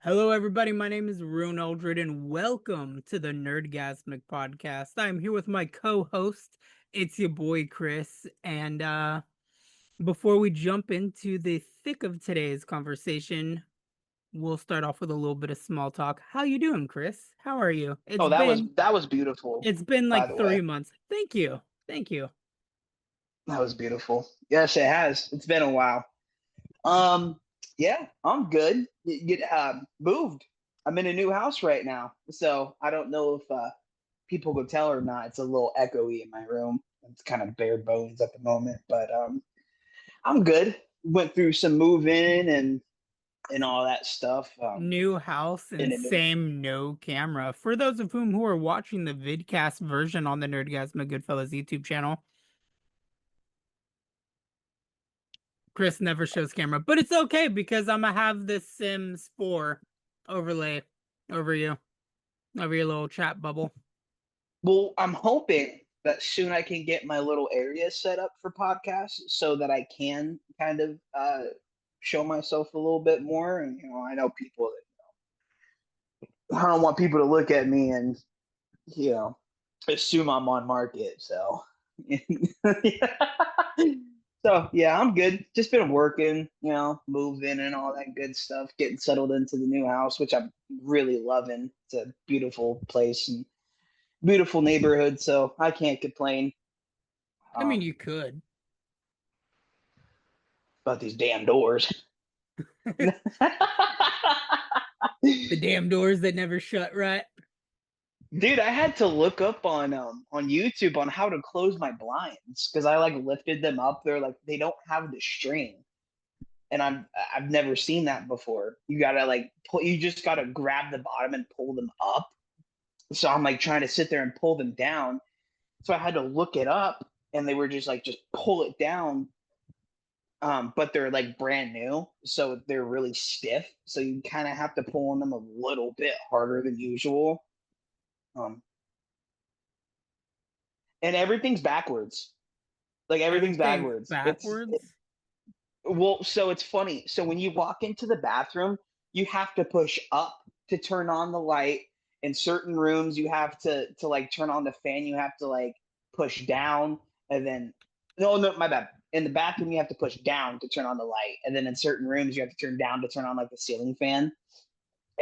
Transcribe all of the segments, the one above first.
Hello, everybody. My name is Ryunn Eldred, and welcome to the Nerdgazmic podcast. I'm here with my co-host. It's your boy Chris, and before we jump into the thick of today's conversation, we'll start off with a little bit of small talk. How you doing, Chris? How are you? Oh, that was beautiful, It's been by like the way. 3 months. Thank you, thank you. That was beautiful. Yes, it has. It's been a while. Yeah, I'm good. Moved. I'm in a new house right now, so I don't know if people could tell or not. It's a little echoey in my room. It's kind of bare bones at the moment, but I'm good. Went through some move in and all that stuff. New house In and a new. same no camera. For those of whom who are watching the vidcast version on the Nerdgasmic Goodfellas YouTube channel, Chris never shows camera, but it's okay because I'm gonna have this Sims 4 overlay over you, over your little chat bubble. Well, I'm hoping that soon I can get my little area set up for podcasts so that I can kind of show myself a little bit more. And I know people that I don't want people to look at me and you know assume I'm on market. So, so yeah, I'm good. Just been working, moving and all that good stuff, getting settled into the new house, which I'm really loving. It's a beautiful place and beautiful neighborhood, so I can't complain. I mean, Um, you could. about these damn doors. The damn doors that never shut right. Dude, I had to look up on YouTube on how to close my blinds because I like lifted them up. They're like they don't have the string, and I've never seen that before. You gotta like pull. You just gotta grab the bottom and pull them up. So I'm like trying to sit there and pull them down. So I had to look it up, and they were just pull it down. But they're like brand new, so they're really stiff. So you kind of have to pull on them a little bit harder than usual. Um, and everything's backwards. Like everything's Everything's backwards. backwards. Well, so it's funny. So when you walk into the bathroom, you have to push up to turn on the light. In certain rooms, you have to like turn on the fan. You have to like push down, and then no, my bad. In the bathroom, you have to push down to turn on the light, and then in certain rooms, you have to turn down to turn on like the ceiling fan.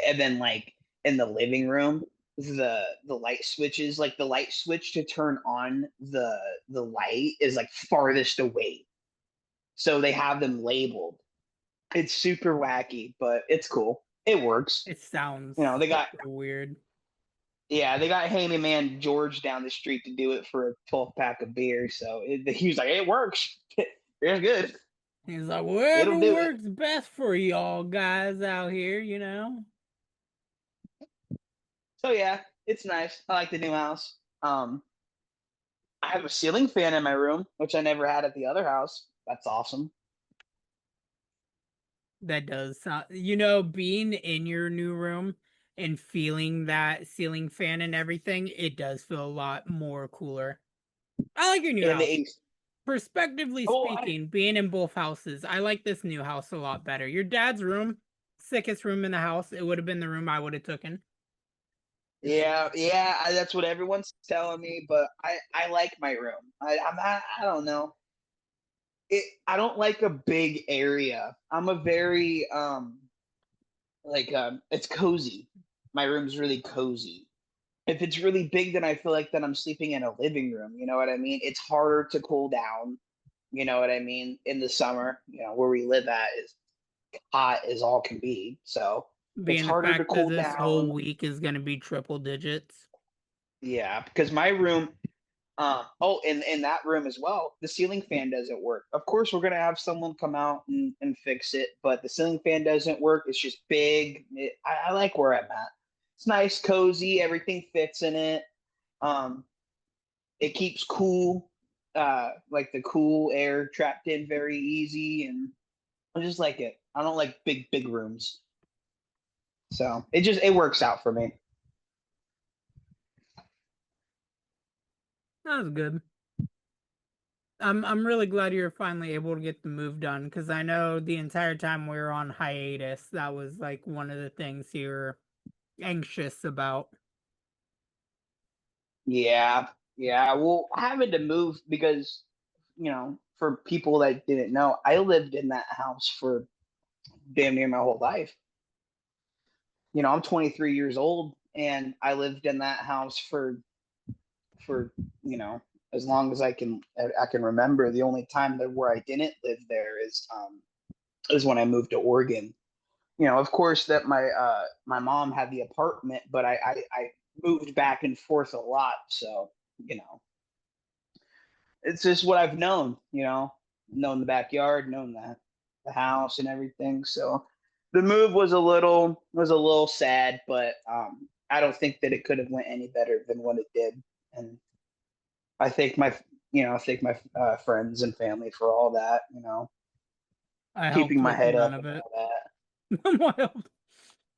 And then like in the living room, the light switches, like the light switch to turn on the light is like farthest away, so they have them labeled. It's super wacky, but it's cool. It works. It sounds They got super weird. Yeah, they got handyman George down the street to do it for a 12 pack of beer. So he was like, it works. It's good. He's like, It'll whatever do it. works best for y'all guys out here. So yeah, it's nice. I like the new house. I have a ceiling fan in my room, which I never had at the other house. That's awesome. That does sound, being in your new room and feeling that ceiling fan and everything, it does feel a lot more cooler. I like your new And the house. AC. Perspectively Oh, speaking, being in both houses, I like this new house a lot better. Your dad's room, sickest room in the house, it would have been the room I would have taken. yeah, yeah. That's what everyone's telling me, but I like my room. I don't know. I don't like a big area. I'm a very it's cozy. My room's really cozy. If it's really big, then I feel like that I'm sleeping in a living room. You know what I mean? It's harder to cool down. You know what I mean? In the summer, where we live at is hot as all can be. So it's Being the harder to fact that cool this whole down. week is going to be triple digits. Yeah, because my room, in that room as well, the ceiling fan doesn't work. Of course, we're gonna have someone come out and fix it, but the ceiling fan doesn't work. It's just big. I like where I'm at. It's nice, cozy. Everything fits in it. Um, it keeps cool, like the cool air trapped in very easy, and I just like it. I don't like big rooms, so it works out for me. That was good. I'm really glad you're finally able to get the move done because I know the entire time we were on hiatus, that was like one of the things you were anxious about. Yeah, yeah. Well, having to move because, for people that didn't know, I lived in that house for damn near my whole life. I'm 23 years old and I lived in that house for, you know, as long as I can remember. The only time that where I didn't live there is when I moved to Oregon. Of course that my mom had the apartment, but I moved back and forth a lot, so, you know, it's just what I've known the backyard, known the house and everything. So the move was a little sad, but I don't think that it could have went any better than what it did. And I thank my friends and family for all that, I helped keeping my with head none up of and it. all that. Wild.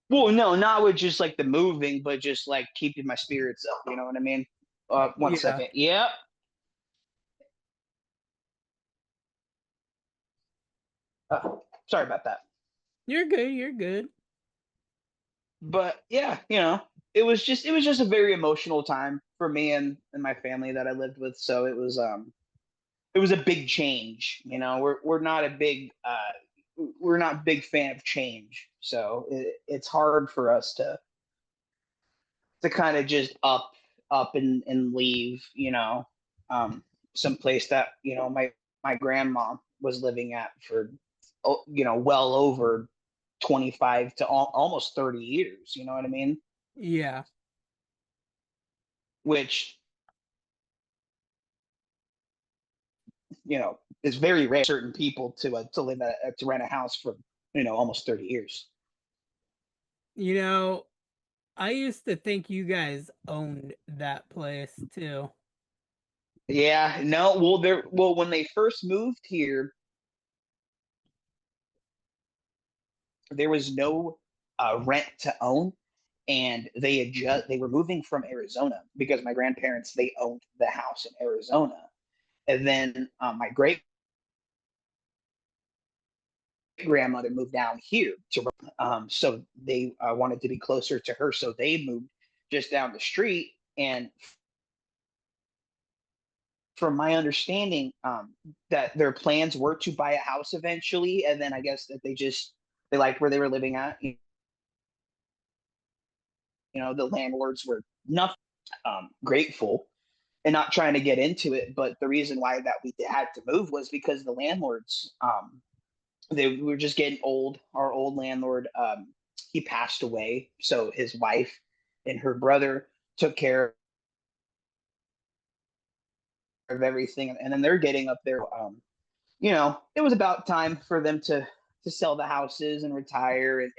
Well, no, not with just like the moving, but just like keeping my spirits up. You know what I mean? One Yeah, second. Yep. Sorry about that. you're good. You're good. But yeah, it was just a very emotional time for me and my family that I lived with. So it was a big change. We're not big fan of change. So it's hard for us to kind of just up and leave, um, some place that my grandma was living at for well over 25 to almost 30 years. You know what I mean? Yeah. Which is very rare for certain people to live to rent a house for almost 30 years. You know, I used to think you guys owned that place too. Yeah, no, well, when they first moved here, there was no rent to own, and they were moving from Arizona because my grandparents, they owned the house in Arizona, and then my great grandmother moved down here so they wanted to be closer to her, so they moved just down the street. And from my understanding, that their plans were to buy a house eventually, and then I guess that they liked where they were living at. The landlords were not grateful, and not trying to get into it, but the reason why that we had to move was because the landlords, they were just getting old. Our old landlord, he passed away, so his wife and her brother took care of everything, and then they're getting up there. It was about time for them to sell the houses and retire, and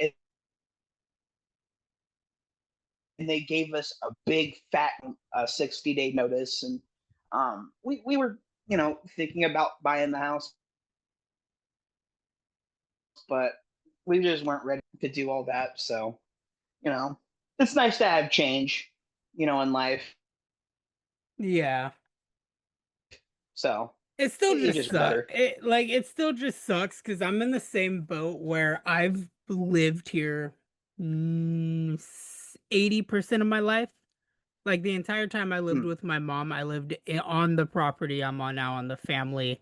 they gave us a big fat 60-day notice, and we were thinking about buying the house, but we just weren't ready to do all that. So you know it's nice to have change in life. Yeah. So It still it just just sucks. better. It still just sucks because I'm in the same boat where I've lived here 80% of my life. Like the entire time I lived Hmm. with my mom, I lived on the property I'm on now on the family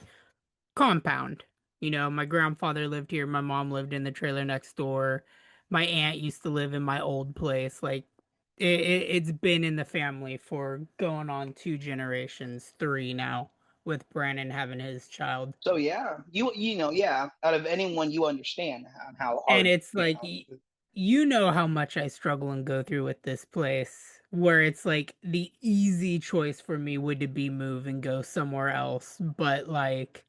compound. My grandfather lived here, my mom lived in the trailer next door. My aunt used to live in my old place. Like it's been in the family for going on two generations, three now, with Brandon having his child. So yeah, yeah. Out of anyone, you understand how And hard it's like you know how much I struggle and go through with this place where it's like the easy choice for me would to be move and go somewhere else, but like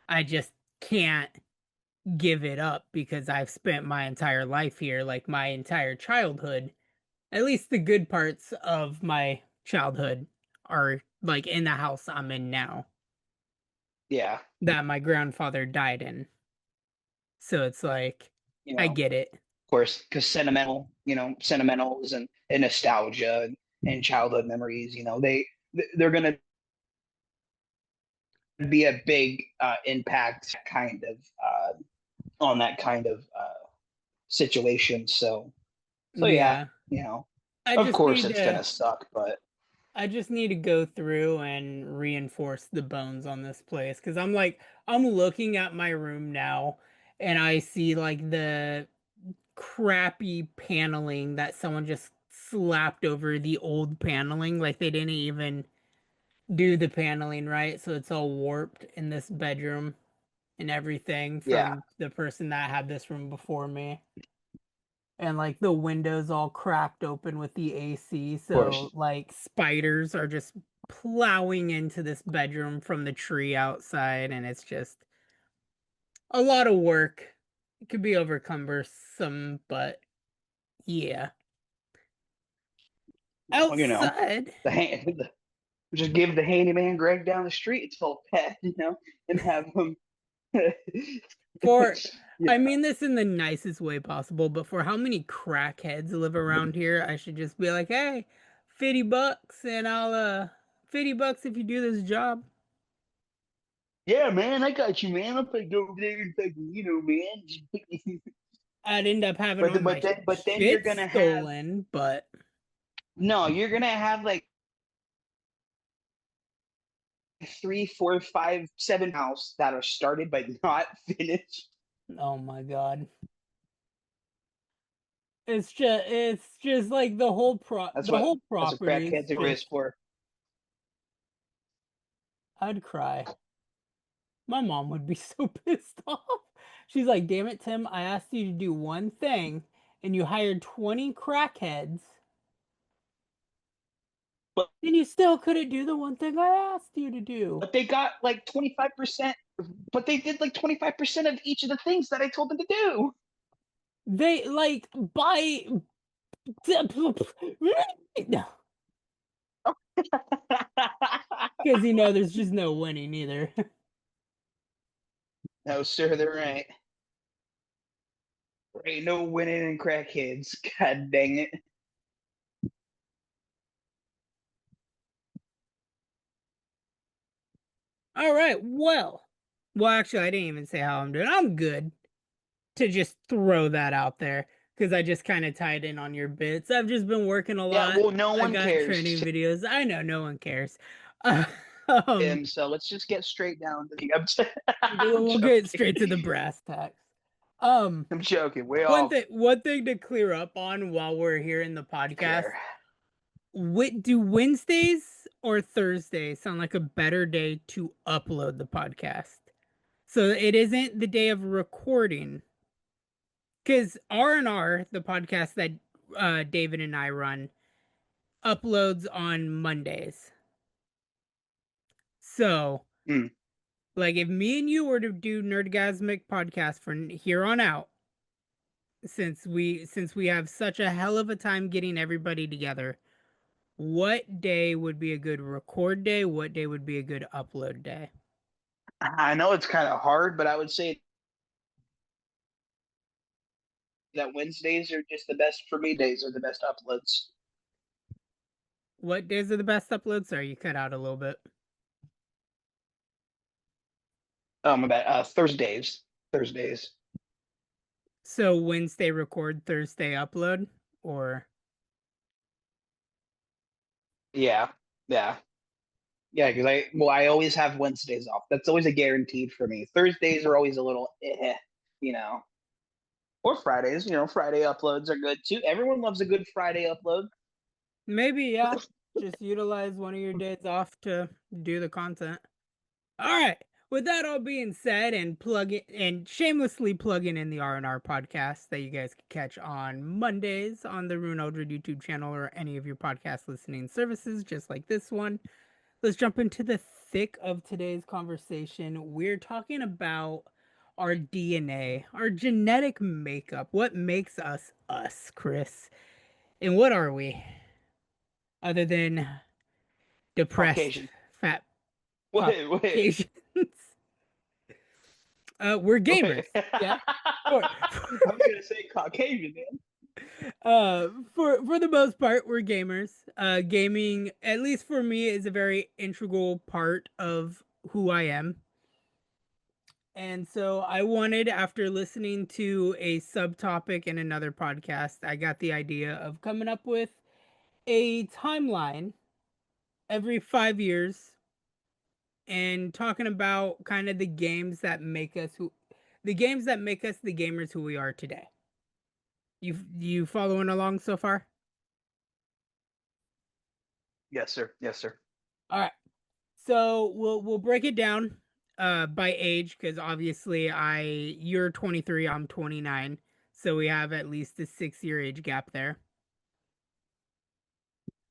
I just can't give it up because I've spent my entire life here, like my entire childhood. At least the good parts of my childhood are like in the house I'm in now Yeah, that my grandfather died in. So it's like I of get it. course, because sentimentals and nostalgia and childhood memories. They're gonna be a big impact on that kind of situation. So yeah, Yeah. you know, I of just course need it's to gonna suck, but I just need to go through and reinforce the bones on this place cuz I'm looking at my room now and I see like the crappy paneling that someone just slapped over the old paneling, like they didn't even do the paneling right, so it's all warped in this bedroom and everything yeah, from the person that had this room before me. And like the windows all cracked open with the AC, of course. so like spiders are just plowing into this bedroom from the tree outside, and it's just a lot of work. It could be over cumbersome, but yeah. Well, you know, Outside, the hand, just give the handyman Greg down the street its full pet, and have him. for Yeah, I mean this in the nicest way possible, but for how many crackheads live around here, I should just be like, hey, $50 and I'll $50 if you do this job. yeah, man, I got you, man. I'm gonna go over there and fucking, man. I'd end up having But all my then you're shit gonna have stolen, but no, you're gonna have like 3, 4, 5, 7 house that are started but not finished. oh my god. It's just like That's the whole what property is crackheads just exist for. I'd cry. My mom would be so pissed off. She's like, "Damn it, Tim, I asked you to do one thing and you hired 20 crackheads But and you still couldn't do the one thing I asked you to do." they got like 25%, but they did like 25% of each of the things that I told them to do. They like by because there's just no winning either. No, sir, they're right. There ain't no winning in crackheads. God dang it. All right, well, actually, I didn't even say how I'm doing. I'm good. To just throw that out there because I just kind of tied in on your bits. I've just been working a Yeah, lot. well, no I one got cares. training videos. I know no one cares. Um, Him, so let's just get straight down to the. I'm we'll get joking. straight to the brass tacks. Um, I'm joking. We one all thing, one thing to clear up on while we're here in the podcast: care. do Wednesdays or Thursdays sound like a better day to upload the podcast? So it isn't the day of recording, because R&R, the podcast that David and I run, uploads on Mondays. So, Mm. like, if me and you were to do Nerdgazmic podcast from here on out, since we have such a hell of a time getting everybody together, what day would be a good record day? What day would be a good upload day? I know it's kind of hard, but I would say that Wednesdays are just the best for me. Days are the best uploads. What days are the best uploads? Sorry, you cut out a little bit. Oh my bad. Thursdays. Thursdays. So Wednesday record, Thursday upload, or Yeah. Yeah. Yeah, because I always have Wednesdays off. That's always a guaranteed for me. Thursdays are always a little you know. Or Fridays, Friday uploads are good too. Everyone loves a good Friday upload. maybe, yeah, just utilize one of your days off to do the content. All right. With that all being said, and plug it and shamelessly plugging in the R&R podcast that you guys can catch on Mondays on the Ryunn Eldred YouTube channel or any of your podcast listening services, just like this one. Let's jump into the thick of today's conversation. We're talking about our DNA, our genetic makeup. What makes us us, Chris? And what are we? Other than depressed, Caucasian. fat Wait. Caucasians. We're gamers. Wait. Yeah. I For, was gonna say Caucasian, man. for the most part, we're gamers. Gaming, at least for me, is a very integral part of who I am. And so I wanted, after listening to a subtopic in another podcast, I got the idea of coming up with a timeline every 5 years and talking about kind of the games that make us the gamers who we are today. You following along so far? Yes, sir. Yes, sir. All right. So we'll break it down by age, because obviously you're 23, I'm 29. So we have at least a 6 year age gap there.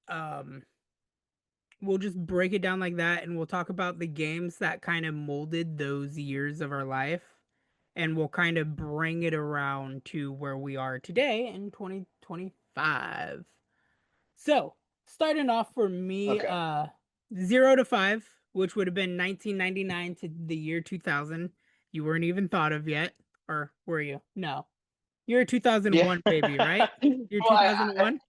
Um we'll just break it down like that, and we'll talk about the games that kind of molded those years of our life, and we'll kind of bring it around to where we are today in 2025. So, starting off for me, Okay. 0 to 5, which would have been 1999 to the year 2000. You weren't even thought of yet, or were you? No. You're a Yeah. 2001 baby, right? You're Well, 2001?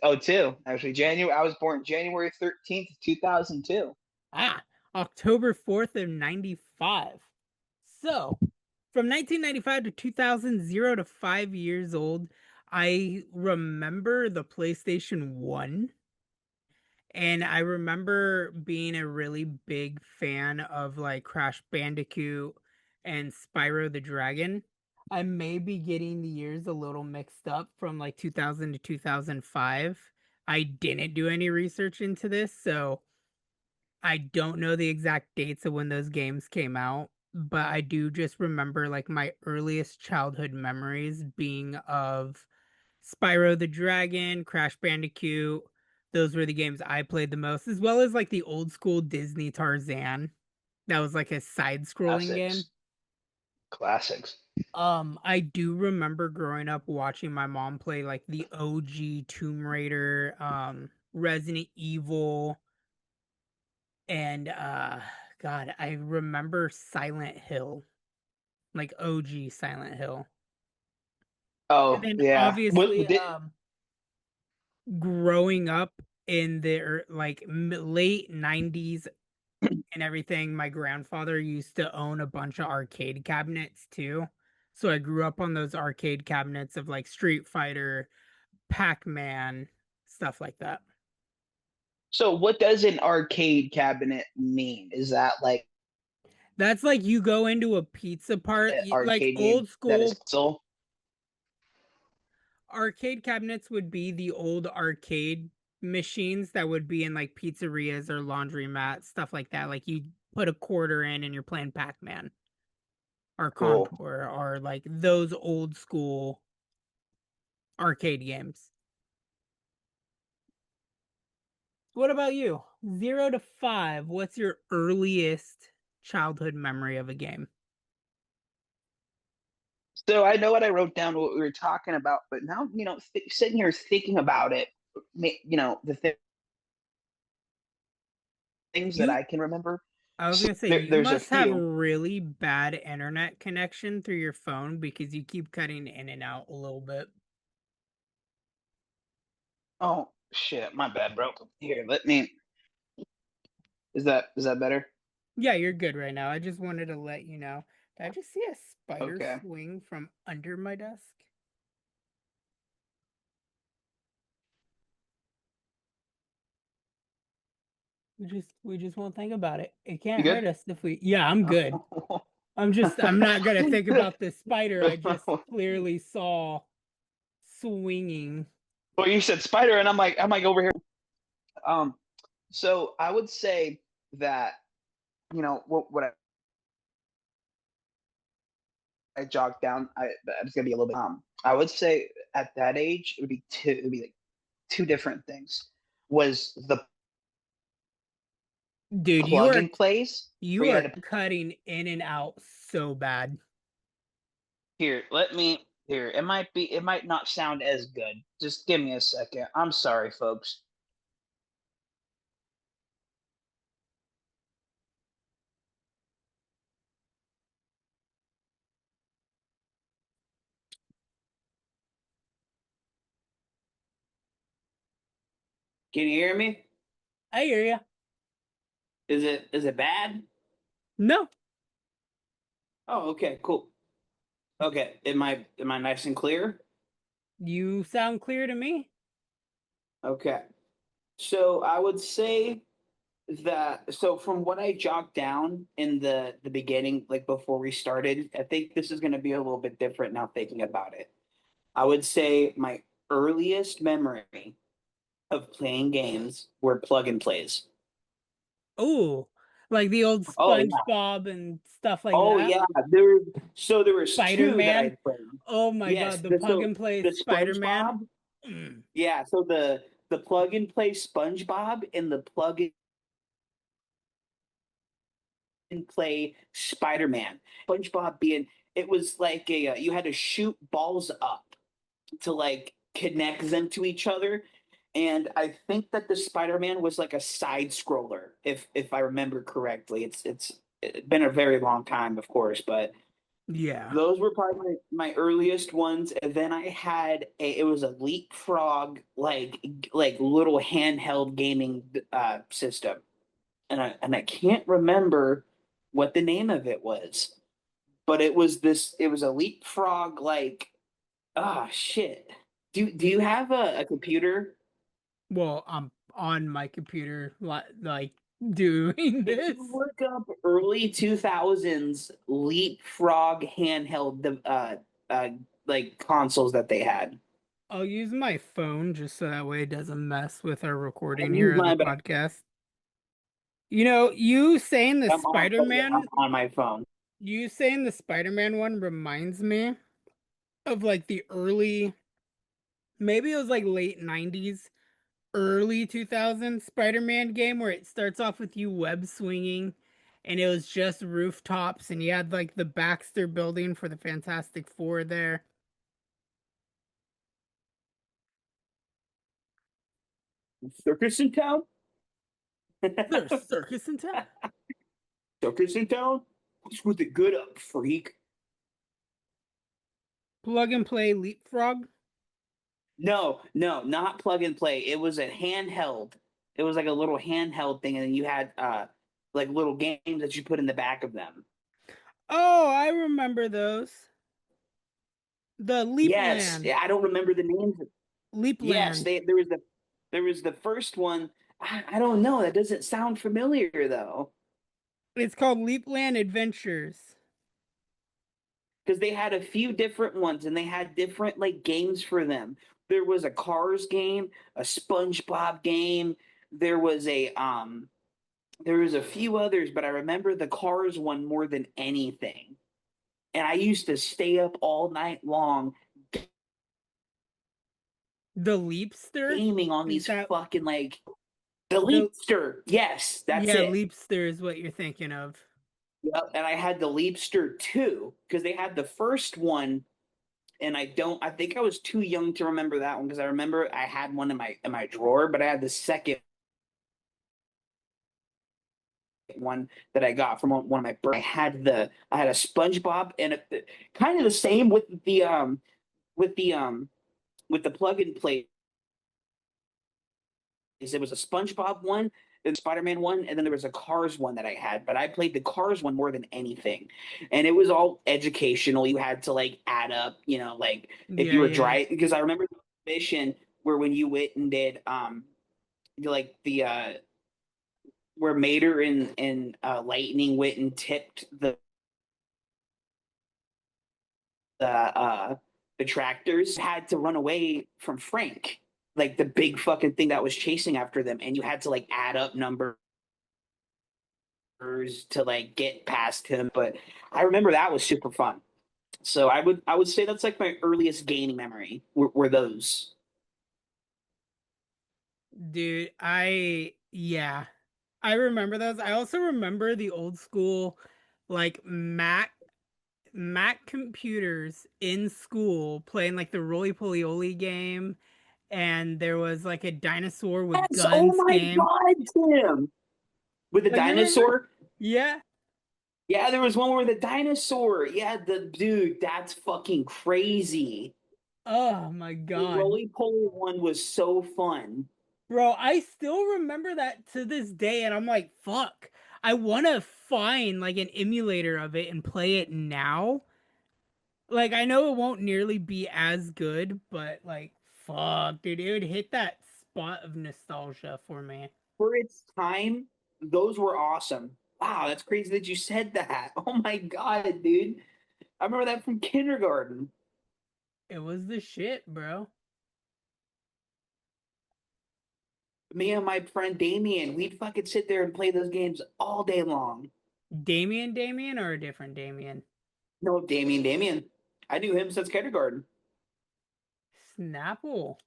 oh, two actually. January. I was born January 13th, 2002. Ah, October 4th of 95. So, from 1995 to 2000, 0 to 5 years old, I remember the PlayStation 1. And I remember being a really big fan of like Crash Bandicoot and Spyro the Dragon. I may be getting the years a little mixed up from like 2000 to 2005. I didn't do any research into this, so I don't know the exact dates of when those games came out, but I do just remember like my earliest childhood memories being of Spyro the Dragon, Crash Bandicoot. Those were the games I played the most, as well as like the old school Disney Tarzan. That was like a side scrolling game. Classics. Classics. I do remember growing up watching my mom play like the OG Tomb Raider, Resident Evil, and God, I remember Silent Hill, like OG Silent Hill. And Oh then yeah. obviously growing up in the like late 90s and everything, my grandfather used to own a bunch of arcade cabinets too. So I grew up on those arcade cabinets of like Street Fighter, Pac-Man, stuff like that. So what does an arcade cabinet mean? Is that like That's like you go into a pizza part, an like arcade game old that is school console? arcade cabinets would be the old arcade machines that would be in like pizzerias or laundromats, stuff like that. Like you put a quarter in and you're playing Pac-Man or Cool. Contour or like those old school arcade games. What about you? 0 to 5, what's your earliest childhood memory of a game? So I know what I wrote down what we were talking about, but now sitting here thinking about it, the things that You I can remember. I was So gonna say you there's a must have few. really bad internet connection through your phone because you keep cutting in and out a little bit. Oh shit, my bad, bro. Here, let me. Is that better? Yeah, you're good right now. I just wanted to let you know. Did I just see a spider Okay. swing from under my desk? We just won't think about it. It You can't good? hurt us if we. Yeah, I'm good. I'm not gonna think about this spider I just clearly saw swinging. Well, you said spider, and I'm like over here. Um, so I would say that what I jogged down. It's gonna be a little bit. I would say at that age it would be two. It would be like two different things. Was the Dude, plug and plays where you you are had to cutting in and out so bad. here. Let me here. It might not sound as good. Just give me a second. I'm sorry, folks. Can you hear me? I hear you. Is it bad? No, Oh, okay, cool. Okay, am I nice and clear? you sound clear to me. Okay. So I would say that from what I jogged down in the beginning, like before we started, I think this is going to be a little bit different now thinking about it. I would say my earliest memory of playing games were plug and plays. Oh, like the old Oh yeah. SpongeBob and stuff like Oh that. yeah. There was two that Spider-Man. I played. Oh my Yes, God, the plug and play the Spider-Man. SpongeBob. Mm. Yeah, so the plug and play SpongeBob and the plug and play Spider-Man. SpongeBob being it was like a you had to shoot balls up to like connect them to each other. And I think that the Spider-Man was like a side scroller, if I remember correctly. It's been a very long time, of course, but Yeah. those were probably my earliest ones. And then I had it was a leapfrog like little handheld gaming system. And I can't remember what the name of it was, but it was a leapfrog like ah shit. Do you have a computer? Well, I'm on my computer, like doing If this. you look up early 2000s leapfrog handheld uh like consoles that they had. I'll use my phone just so that way it doesn't mess with our I recording here use of the mine, but podcast. You know, you saying the I'm on oh yeah, I'm Spider-Man, on my phone. you saying the Spider-Man one reminds me of like the early, maybe it was like late 90s, early 2000s Spider-Man game where it starts off with you web swinging and it was just rooftops and you had like the Baxter building for the Fantastic Four there. Circus in town? There's circus in town. Circus in town? What's with the good up, freak? Plug and play leapfrog. No, no, not plug and play. It was a handheld. It was like a little handheld thing, and then you had like little games that you put in the back of them. Oh, I remember those. The Yes, Leapland. I don't remember the names. Yes, Leapland. there was the first one. I don't know. That doesn't sound familiar though, It's called Leapland Adventures. because they had a few different ones and they had different like games for them. There was a Cars game, a SpongeBob game. There was a there was a few others, but I remember the Cars one more than anything. And I used to stay up all night long The Leapster? gaming on Is these that fucking like the the Leapster. Yes, that's yeah, it. Leapster is what you're thinking of. Yep. And I had the Leapster too, because they had the first one, and I think I was too young to remember that one because I remember I had one in my drawer, but I had the second one that I got from one of my birthdays. I had a SpongeBob and kind of the same with the with the plug and play. It was a SpongeBob one, and Spider-Man one, and then there was a Cars one that I had. But I played the Cars one more than anything, and it was all educational. You had to like add up, like if you Yeah, were yeah. driving. Because I remember the mission where when you went and did like the where Mater and Lightning went and tipped the the tractors, had to run away from Frank, like the big fucking thing that was chasing after them, and you had to like add up numbers to like get past him. But I remember that was super fun. So I would say that's like my earliest gaming memory were those. Dude, yeah. I remember those. I also remember the old school like Mac computers in school playing like the Roly Poly Oly game, and there was like a dinosaur with Yes, oh guns my game. god, Tim. With the Oh, you remember? dinosaur? Yeah. Yeah, there was one where the dinosaur. Yeah, the dude, that's fucking crazy. Oh my The God. roly poly one was so fun. Bro, I still remember that to this day, and I'm like, fuck. I want to find like an emulator of it and play it now. Like I know it won't nearly be as good, but like fuck, dude, it would hit that spot of nostalgia for me. For its time, those were awesome. Wow, that's crazy that you said that. Oh my god, dude. I remember that from kindergarten. It was the shit, bro. Me and my friend Damien, we'd fucking sit there and play those games all day long. Damien or a different Damien? No, Damien. I knew him since kindergarten. Snapple.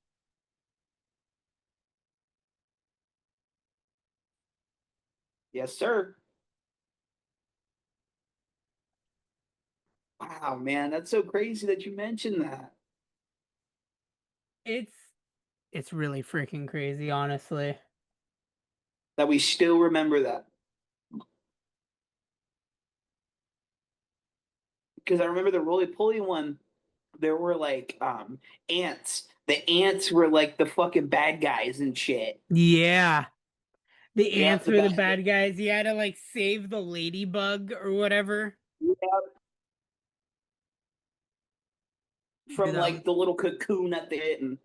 Yes, sir. Wow, man, that's so crazy that you mentioned that. It's it's really freaking crazy, honestly. That we still remember that. Because I remember the roly poly one, there were like ants. The ants were like the fucking bad guys and shit. Yeah. The Yeah, ants were the bad guys. You had to like save the ladybug or whatever. yeah, Dude, from like the little cocoon at the end.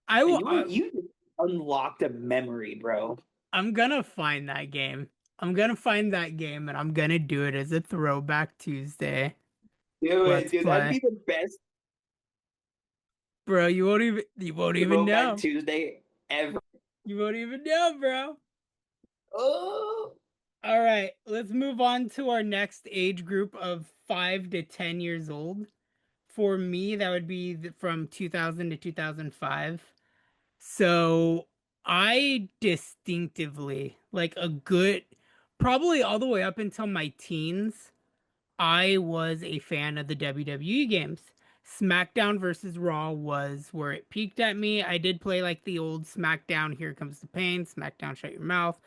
I will. You unlocked a memory, bro. I'm gonna find that game. I'm gonna find that game and I'm gonna do it as a Throwback Tuesday. Do it, Let's dude. That'd play, be the best bro. You won't even throwback know. Tuesday ever. You won't even know, bro. Oh, All right, let's move on to our next age group of 5 to 10 years old. For me, that would be from 2000 to 2005. So I distinctively, like a good, probably all the way up until my teens, I was a fan of the WWE games. SmackDown versus Raw was where it peaked at me. I did play like the old SmackDown Here Comes the Pain, SmackDown Shut Your Mouth,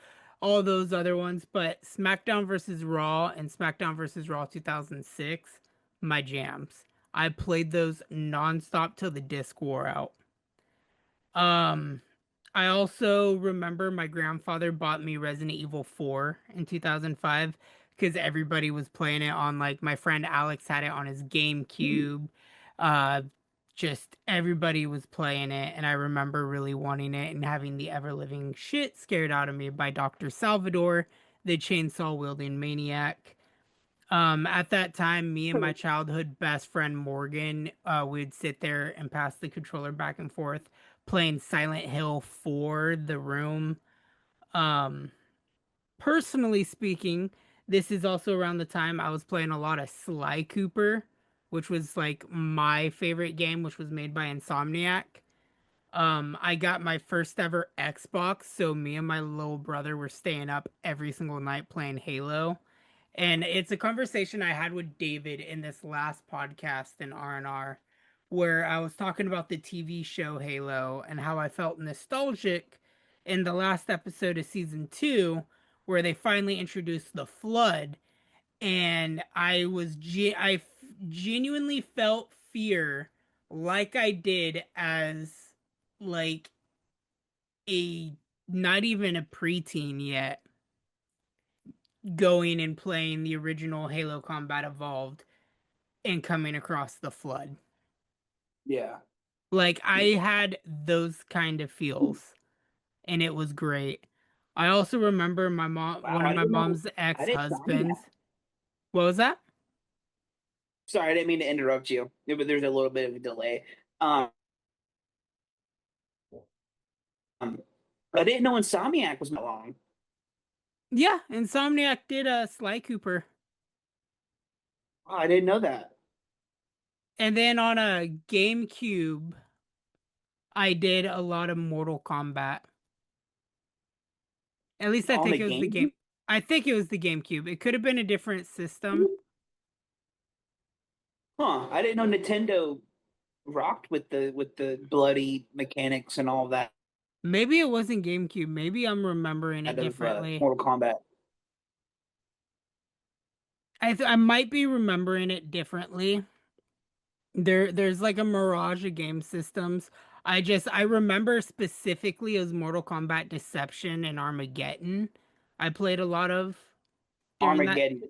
all those other ones, but SmackDown versus Raw and SmackDown versus Raw 2006, my jams. I played those nonstop till the disc wore out. Um, I also remember my grandfather bought me Resident Evil 4 in 2005 because everybody was playing it on like my friend Alex had it on his GameCube. Uh just everybody was playing it and I remember really wanting it and having the ever living shit scared out of me by Dr. Salvador, the chainsaw wielding maniac. At that time, me and my childhood best friend Morgan, we'd sit there and pass the controller back and forth, playing Silent Hill for the room. Um, Personally speaking, this is also around the time I was playing a lot of Sly Cooper, which was like my favorite game, which was made by Insomniac. I got my first ever Xbox, so me and my little brother were staying up every single night playing Halo. And it's a conversation I had with David in this last podcast in R&R where I was talking about the TV show Halo and how I felt nostalgic in the last episode of season 2 where they finally introduced the flood and genuinely felt fear like I did as like a not even a preteen yet going and playing the original Halo Combat Evolved and coming across the flood. yeah. Like I had those kind of feels and it was great. I also remember my mom Wow, one of I my didn't know. mom's I didn't know ex-husbands. that. What was that? Sorry, I didn't mean to interrupt you. But there's a little bit of a delay. Um, I didn't know Insomniac was that long. Yeah, Insomniac did Sly Cooper. Oh, I didn't know that. And then on a GameCube, I did a lot of Mortal Kombat. At least I On the think it was the game? game. I think it was the GameCube. It could have been a different system. Huh. I didn't know Nintendo rocked with the bloody mechanics and all that Maybe it wasn't GameCube. Maybe I'm remembering it of differently. Mortal Kombat. I might be remembering it differently. There's like a mirage of game systems. I remember specifically as Mortal Kombat Deception and Armageddon. I played a lot of during that. Armageddon.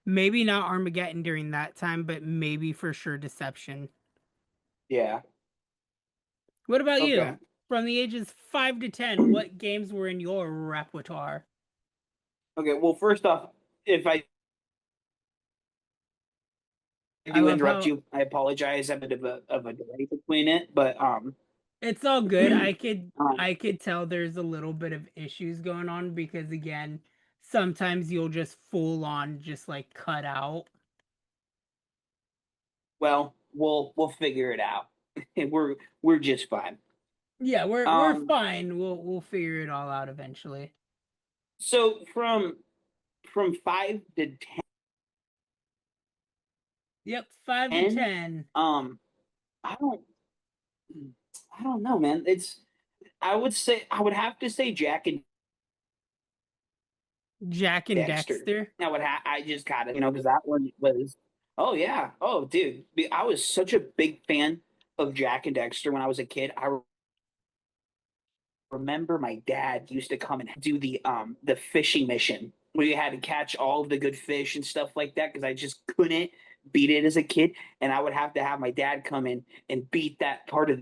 Maybe not Armageddon during that time, but maybe for sure Deception. Yeah. What about Okay. you? From the ages 5 to 10, what games were in your repertoire? Okay. Well, first off, if I I do love interrupt how you, I apologize. I have a bit of a delay between it, but it's all good. um, I could tell there's a little bit of issues going on because again, sometimes you'll just full on just like cut out. well, we'll figure it out. We're just fine. Yeah, we're Um, fine. We'll figure it all out eventually. so from Yep, 5 to 5 to 10, 10. I don't I don't know, man. It's I would say I would have to say Jack and Jack and Dexter. Dexter. I just got it, because that one was. Oh yeah. Oh dude, I was such a big fan of Jack and Dexter when I was a kid. I remember my dad used to come and do the fishing mission where you had to catch all of the good fish and stuff like that because I just couldn't beat it as a kid, and I would have to have my dad come in and beat that part of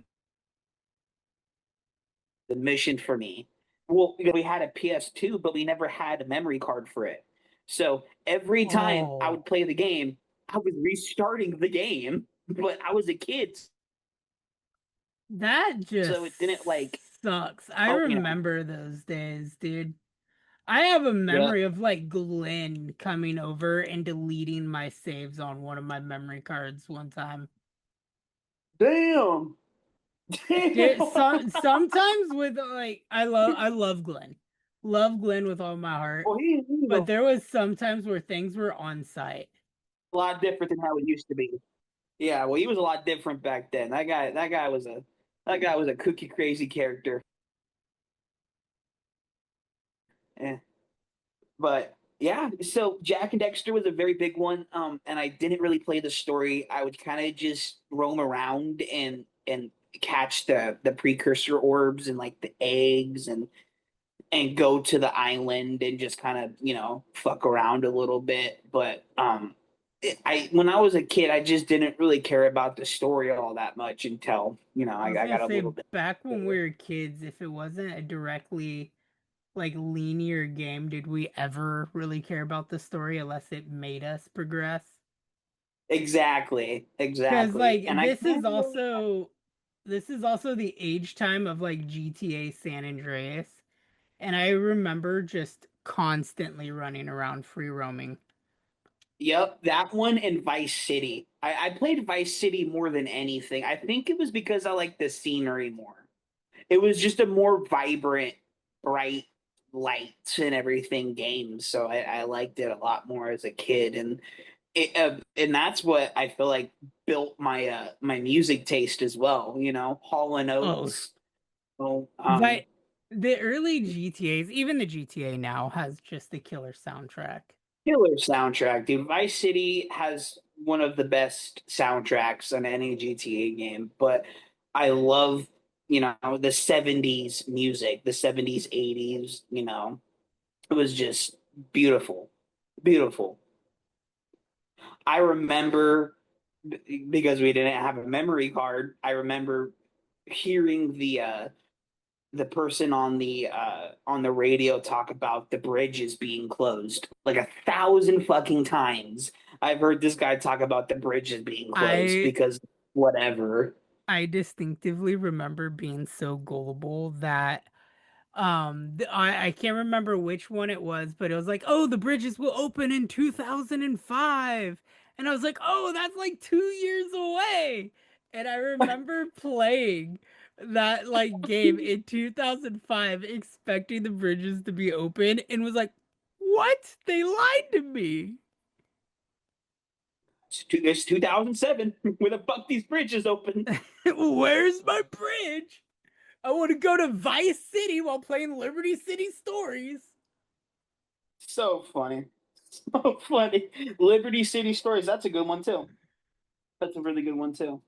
the mission for me. Well, we had a PS2, but we never had a memory card for it. So every time I Oh, would play the game, I was restarting the game, but I was a kid, that just so it didn't like, sucks. I oh, remember those days, dude. I have a yeah. memory of like Glenn coming over and deleting my saves on one of my memory cards one time. Damn. Dude, Damn. sometimes with like I love Glenn. Love Glenn with all my heart. Well, he's But there was sometimes where things were on site. a lot different than how it used to be. Yeah, well, he was a lot different back then. That guy was a cookie crazy character. Eh. But yeah, so Jack and Dexter was a very big one. And I didn't really play the story. I would kind of just roam around and catch the precursor orbs and like the eggs and go to the island and just kind of fuck around a little bit. But I when I was a kid, I just didn't really care about the story all that much until I was I gonna got a say little bit back when we older. were kids, if it wasn't a directly like linear game, did we ever really care about the story unless it made us progress? Exactly, Because exactly, like and I can't really. this is also the age time of like GTA San Andreas, and I remember just constantly running around free roaming. Yep, that one and Vice City. I played Vice City more than anything. I think it was because I like the scenery more. It was just a more vibrant, bright lights and everything game. So I liked it a lot more as a kid, and that's what I feel like built my music taste as well. Hall and Oh, Oates. So, but the early GTAs, even the GTA now, has just a killer soundtrack. killer soundtrack, dude. Vice City has one of the best soundtracks on any GTA game, but I love, the 70s music, the 70s, 80s, it was just beautiful. Beautiful. I remember because we didn't have a memory card, I remember hearing the person on the radio talk about the bridges being closed like 1,000 fucking times. I've heard this guy talk about the bridges being closed I because whatever. I distinctively remember being so gullible that I can't remember which one it was, but it was like, oh, the bridges will open in 2005, and I was like, oh, that's like 2 years away. And I remember playing that like game in 2005 expecting the bridges to be open and was like, what, they lied to me. It's 2007. Where the fuck these bridges open? Where's my bridge? I want to go to Vice City while playing Liberty City Stories. So funny. So funny. Liberty City Stories, that's a good one too. That's a really good one too.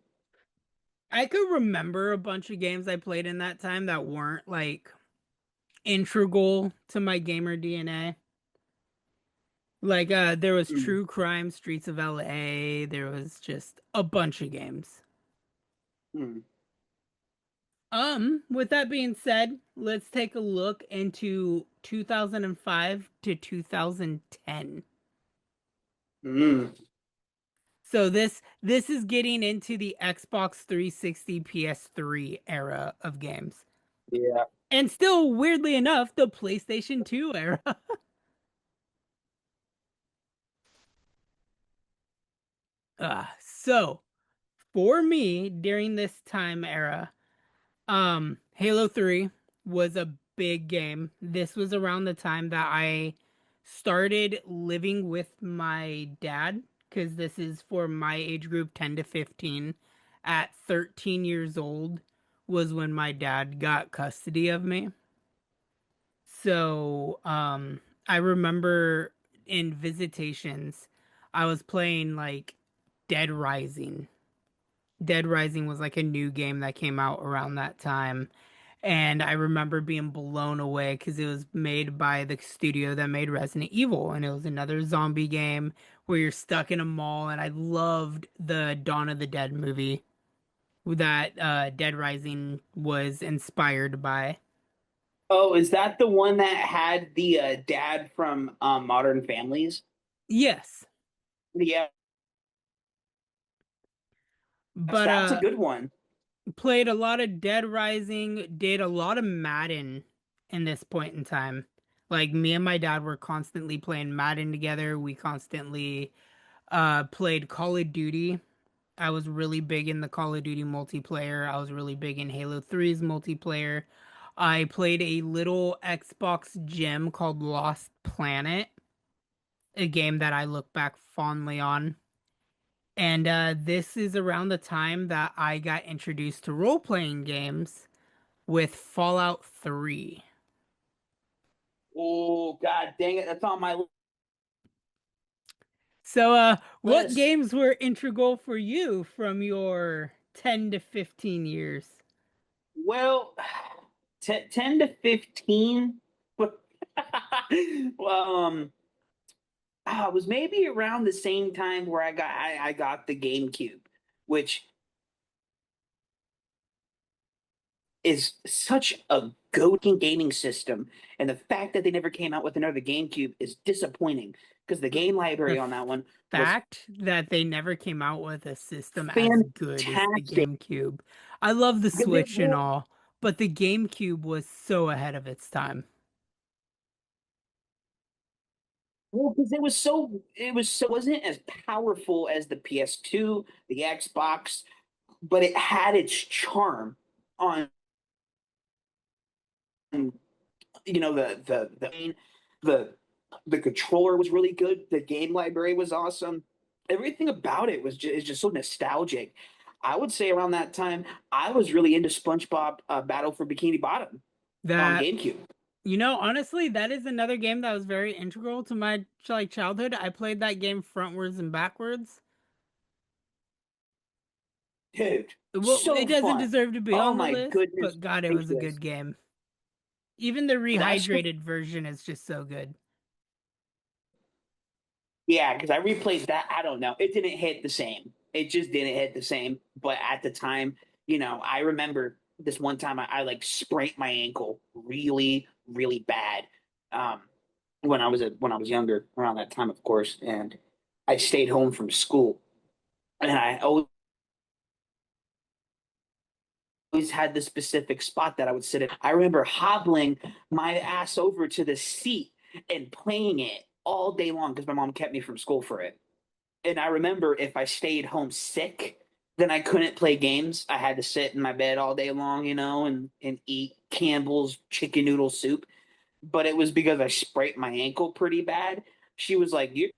I could remember a bunch of games I played in that time that weren't like integral to my gamer DNA. Like there was Mm. True Crime, Streets of LA, there was just a bunch of games. Mm. With that being said, let's take a look into 2005 to 2010. Mm. So this is getting into the Xbox 360 PS3 era of games. Yeah. And still weirdly enough, the PlayStation 2 era. So for me during this time era, Halo 3 was a big game. This was around the time that I started living with my dad, because this is for my age group 10 to 15. At 13 years old was when my dad got custody of me. So, I remember in visitations, I was playing like Dead Rising. Dead Rising was like a new game that came out around that time. And I remember being blown away because it was made by the studio that made Resident Evil. And it was another zombie game where you're stuck in a mall. And I loved the Dawn of the Dead movie that Dead Rising was inspired by. Oh, is that the one that had the dad from Modern Families? Yes. Yeah, But that's a good one. played a lot of Dead Rising, did a lot of Madden in this point in time. Like me and my dad were constantly playing Madden together. We constantly played Call of Duty. I was really big in the Call of Duty multiplayer. I was really big in Halo 3's multiplayer. I played a little Xbox gem called Lost Planet, a game that I look back fondly on. And this is around the time that I got introduced to role playing games with Fallout 3. Oh, God dang it. That's on my So, what list. games were integral for you from your 10 to 15 years? Well, 10 to 15. Well, it was maybe around the same time where I got the GameCube, which is such a goating gaming system. And the fact that they never came out with another GameCube is disappointing because the game The library on that one was fact that they never came out with a system as good as the fantastic. GameCube. I love the Because it, Switch and all, but the GameCube was so ahead of its time. because it wasn't as powerful as the PS2, the Xbox, but it had its charm on the the controller was really good. The game library was awesome. Everything about it was is just so nostalgic. I would say around that time, I was really into SpongeBob Battle for Bikini Bottom on That GameCube. Honestly, that is another game that was very integral to my like childhood. I played that game frontwards and backwards. Dude, Well, it so doesn't fun. deserve to be Oh on the my list, goodness but God, it was a gracious. good game. Even the That's the rehydrated version is just so good. Yeah, because I replayed that. I don't know. It didn't hit the same. It just didn't hit the same. But at the time, I remember this one time I like sprained my ankle really, really bad. Um, when I was younger, around that time, of course, and I stayed home from school, and I always had this specific spot that I would sit in. I remember hobbling my ass over to the seat and playing it all day long because my mom kept me from school for it. And I remember if I stayed home sick, then I couldn't play games. I had to sit in my bed all day long, and eat Campbell's chicken noodle soup. But it was because I sprained my ankle pretty bad. She was like, "You're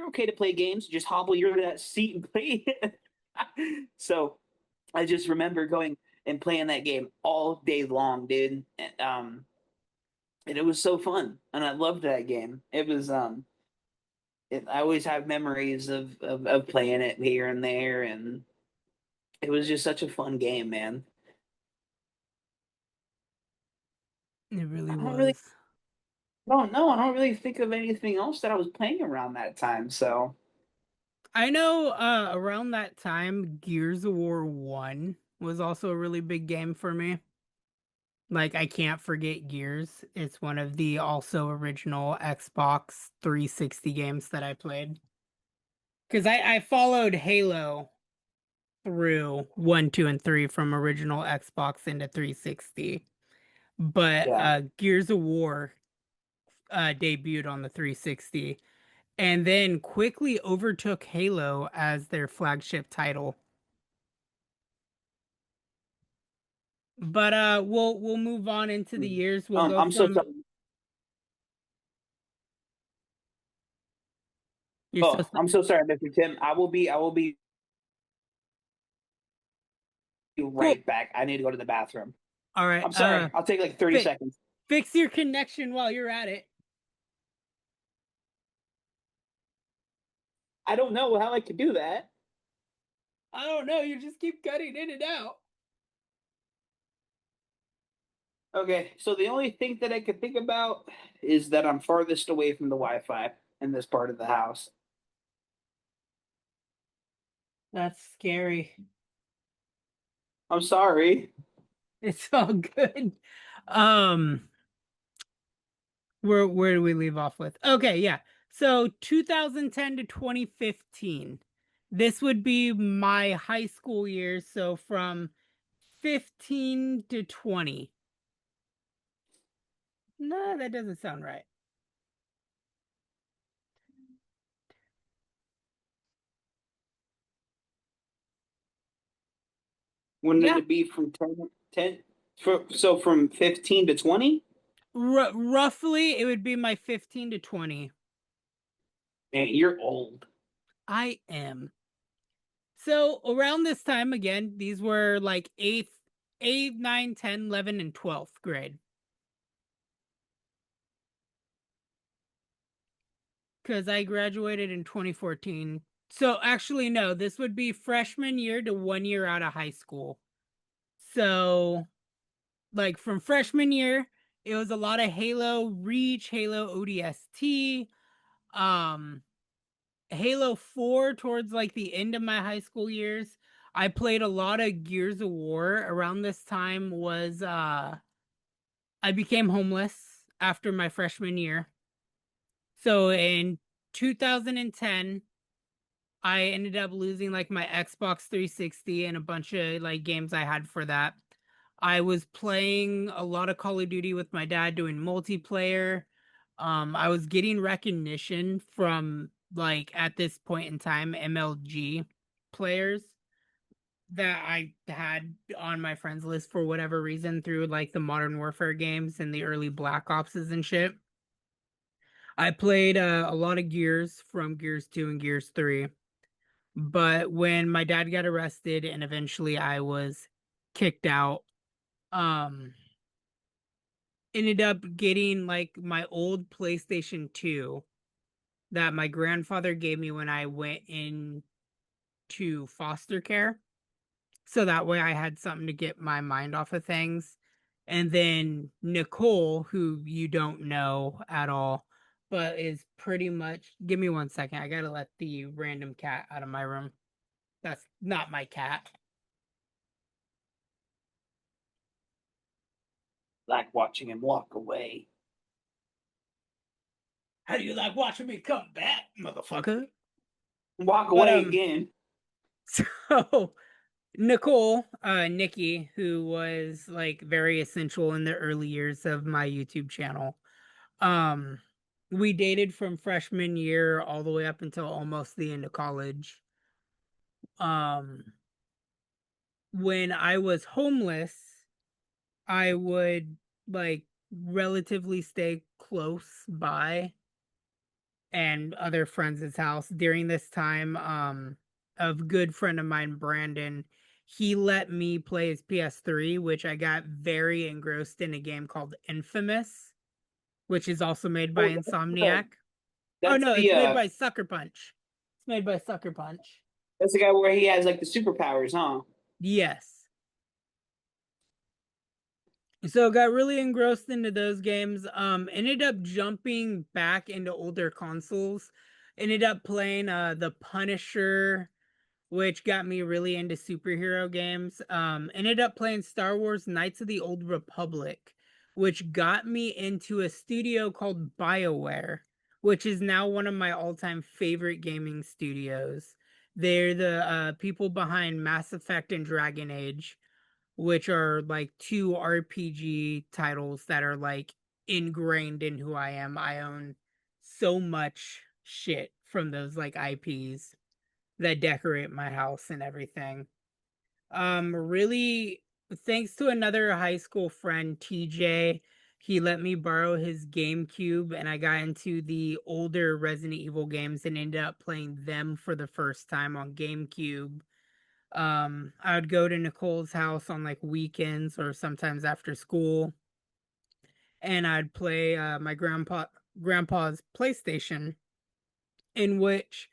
okay to play games. Just hobble your to that seat and play." So I just remember going and playing that game all day long, dude. And it was so fun, and I loved that game. I always have memories of playing it here and there, and it was just such a fun game, man. It really I don't really, was. I don't know. I don't really think of anything else that I was playing around that time. So, I know around that time Gears of War 1 was also a really big game for me. Like I can't forget Gears. It's one of the also original Xbox 360 games that I played. Cuz I followed Halo through 1, 2 and 3 from original Xbox into 360. But yeah. Gears of War debuted on the 360 and then quickly overtook Halo as their flagship title. But we'll move on into the years. We'll go I'm so from sorry. you're so Oh, I'm so sorry, Mr. Tim. I will be cool. right back. I need to go to the bathroom. All right. I'm sorry. I'll take like 30 Fi- seconds. fix your connection while you're at it. I don't know how I could do that. I don't know. You just keep cutting in and out. Okay, so the only thing that I could think about is that I'm farthest away from the Wi-Fi in this part of the house. That's scary. I'm sorry. It's all good. Um, where do we leave off with? Okay, yeah. So 2010 to 2015. This would be my high school years, so from 15 to 20. No, that doesn't sound right. When did Yeah, it be from 10 so from 15 to 20? roughly it would be my 15 to 20. Man, you're old. I am. So around this time again, these were like 8, 9, 10, 11, and 12th grade. Because I graduated in 2014. So actually, no, this would be freshman year to 1 year out of high school. So, like from freshman year, it was a lot of Halo Reach, Halo ODST, um, Halo 4 towards like the end of my high school years. I played a lot of Gears of War around this time was I became homeless after my freshman year. So in 2010, I ended up losing like my Xbox 360 and a bunch of like games I had for that. I was playing a lot of Call of Duty with my dad doing multiplayer. I was getting recognition from like at this point in time MLG players that I had on my friends list for whatever reason through like the Modern Warfare games and the early Black Opses and shit. I played a lot of Gears from Gears 2 and Gears 3. But when my dad got arrested and eventually I was kicked out, um ended up getting like my old PlayStation 2 that my grandfather gave me when I went into foster care. So that way I had something to get my mind off of things. And then Nicole, who you don't know at all, but is pretty much give me 1 second. I gotta let the random cat out of my room. That's not my cat. Like watching him walk away. How do you like watching me come back, motherfucker? Walk But away again. so Nicole, Nikki, who was like very essential in the early years of my YouTube channel. Um, we dated from freshman year all the way up until almost the end of college. Um, when I was homeless, I would like relatively stay close by and other friends' house during this time. A good friend of mine, Brandon, he let me play his PS3, which I got very engrossed in a game called Infamous, which is also made by Oh, Insomniac. Oh that's no, it's the made by Sucker Punch. It's made by Sucker Punch. that's the guy where he has like the superpowers, huh? Yes. So got really engrossed into those games. Ended up jumping back into older consoles. Ended up playing The Punisher, which got me really into superhero games. Ended up playing Star Wars Knights of the Old Republic, which got me into a studio called BioWare, which is now one of my all-time favorite gaming studios. They're the people behind Mass Effect and Dragon Age, which are like two RPG titles that are like ingrained in who I am. I own so much shit from those like IPs that decorate my house and everything. Really, thanks to another high school friend, TJ, he let me borrow his GameCube and I got into the older Resident Evil games and ended up playing them for the first time on GameCube. I would go to Nicole's house on like weekends or sometimes after school, and I'd play my grandpa's PlayStation, in which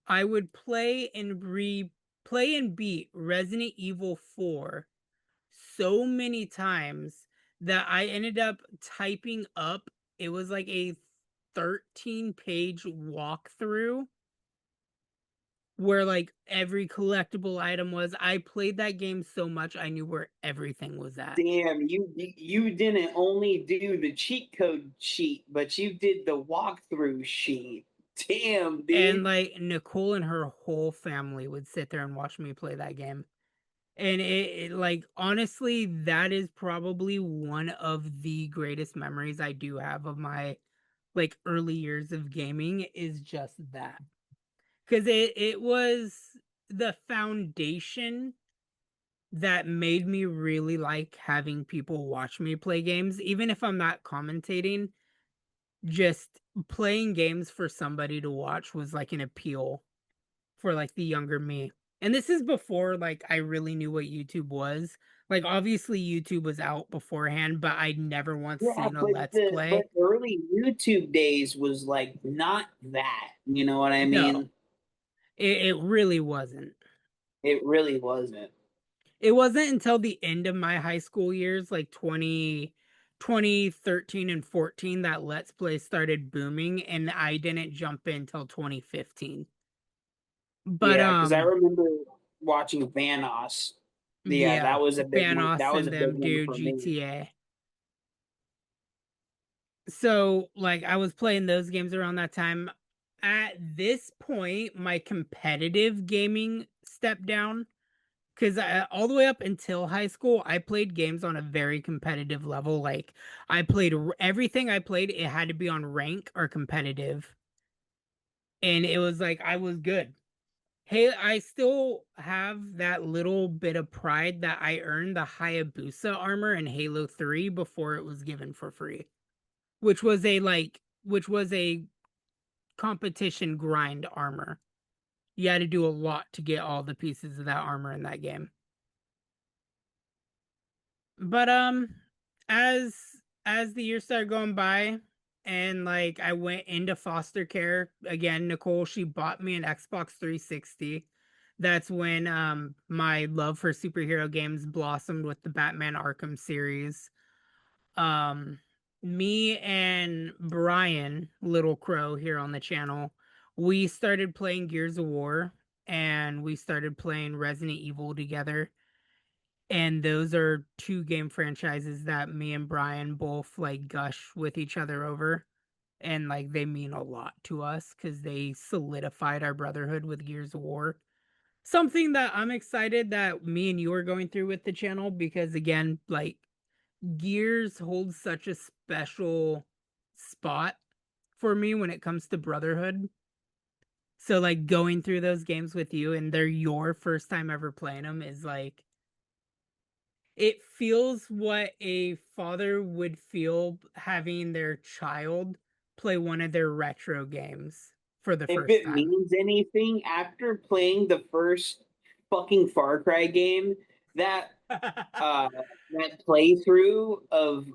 I would play and beat Resident Evil 4 so many times that I ended up typing up, it was like a 13-page walkthrough where like every collectible item was. I played that game so much I knew where everything was at. Damn, you didn't only do the cheat code sheet, but you did the walkthrough sheet. Damn, And dude. like Nicole and her whole family would sit there and watch me play that game. And it like honestly, that is probably one of the greatest memories I do have of my like early years of gaming is just that. Cause it was the foundation that made me really like having people watch me play games, even if I'm not commentating. Just playing games for somebody to watch was like an appeal for like the younger me. And this is before like I really knew what YouTube was. Like obviously YouTube was out beforehand, but I'd never once Yeah, seen a but let's the play. early YouTube days was like not that. You know what I No, mean? it really wasn't. It really wasn't. It wasn't until the end of my high school years, like 2013 and 14, that let's play started booming, and I didn't jump in till 2015. But Yeah, because I remember watching Vanoss. Yeah, yeah, that was a big one. That Banos was and a big them one do for me. GTA. So like I was playing those games around that time. At this point, my competitive gaming stepped down because all the way up until high school, I played games on a very competitive level. Like I played everything I played, it had to be on rank or competitive, and it was like I was good. Hey, I still have that little bit of pride that I earned the Hayabusa armor in Halo 3 before it was given for free, which was a competition grind armor. You had to do a lot to get all the pieces of that armor in that game. But as as the years started going by and like I went into foster care again, Nicole, she bought me an Xbox 360. That's when my love for superhero games blossomed with the Batman Arkham series. Um Me and Brian Little Crow here on the channel, we started playing Gears of War and we started playing Resident Evil together, and those are two game franchises that me and Brian both like gush with each other over. And like they mean a lot to us because they solidified our brotherhood with Gears of War. Something that I'm excited that me and you are going through with the channel because again, like Gears holds such a special spot for me when it comes to brotherhood. So like going through those games with you and they're your first time ever playing them is like it feels what a father would feel having their child play one of their retro games for the If first it time. means anything, after playing the first fucking Far Cry game, that uh that playthrough of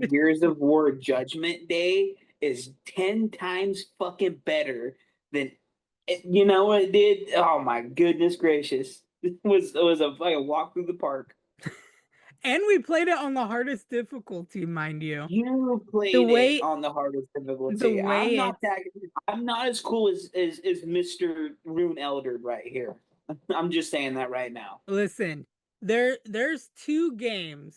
Gears of War Judgment Day is 10 times fucking better than you know what it did? Oh my goodness gracious. It was a fucking walk through the park. And we played it on the hardest difficulty, mind you. You The played it way on the hardest the difficulty. I'm way not it's that. I'm not as cool as Mr. Ryunn Eldred right here. I'm just saying that right now. listen, there's two games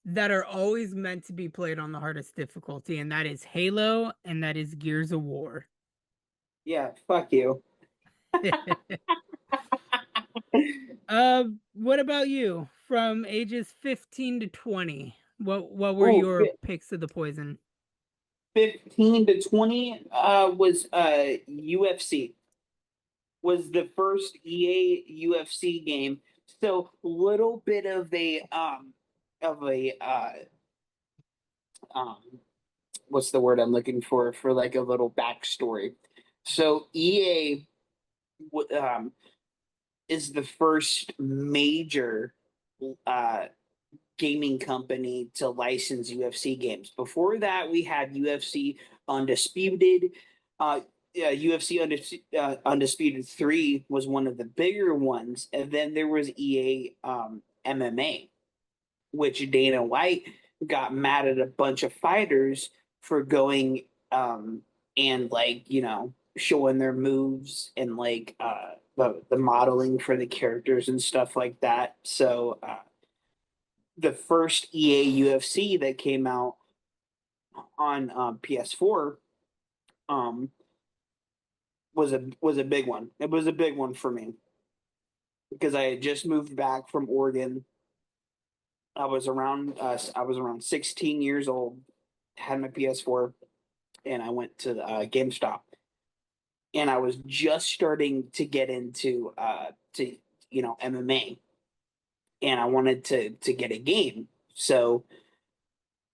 that are always meant to be played on the hardest difficulty, and that is Halo and that is Gears of War. Yeah, fuck you. What about you? From ages 15 to 20, what were Oh, your picks of the poison? 15 to 20 was UFC. Was the first EA UFC game. So little bit of a um what's the word I'm looking for like a little backstory. So is the first major uh gaming company to license UFC games. Before that, we had UFC Undisputed. Yeah, UFC Undisputed 3 was one of the bigger ones. And then there was EA MMA, which Dana White got mad at a bunch of fighters for going and, like, showing their moves and, like, the modeling for the characters and stuff like that. So, the first EA UFC that came out on PS4 um, was a big one. It was a big one for me because I had just moved back from Oregon. I was around 16 years old, had my PS4, and I went to GameStop, and I was just starting to get into MMA, and I wanted to get a game, so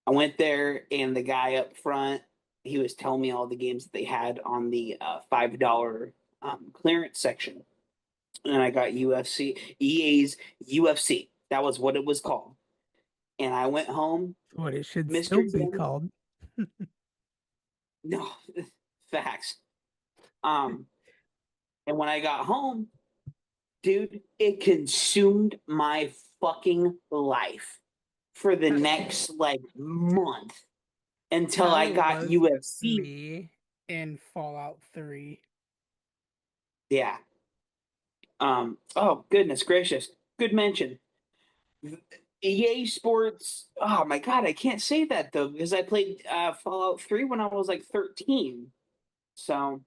I went there, and the guy up front, he was telling me all the games that they had on the $5 clearance section, and I got EA's UFC. That was what it was called. And I went home, What it should Mister still be Tim. called. No, facts. Um, and when I got home, dude, it consumed my fucking life for the next like month until How I it got was with UFC. me in Fallout 3. Yeah. Oh goodness gracious. Good mention. EA Sports. Oh my god, I can't say that though because I played Fallout 3 when I was like 13. So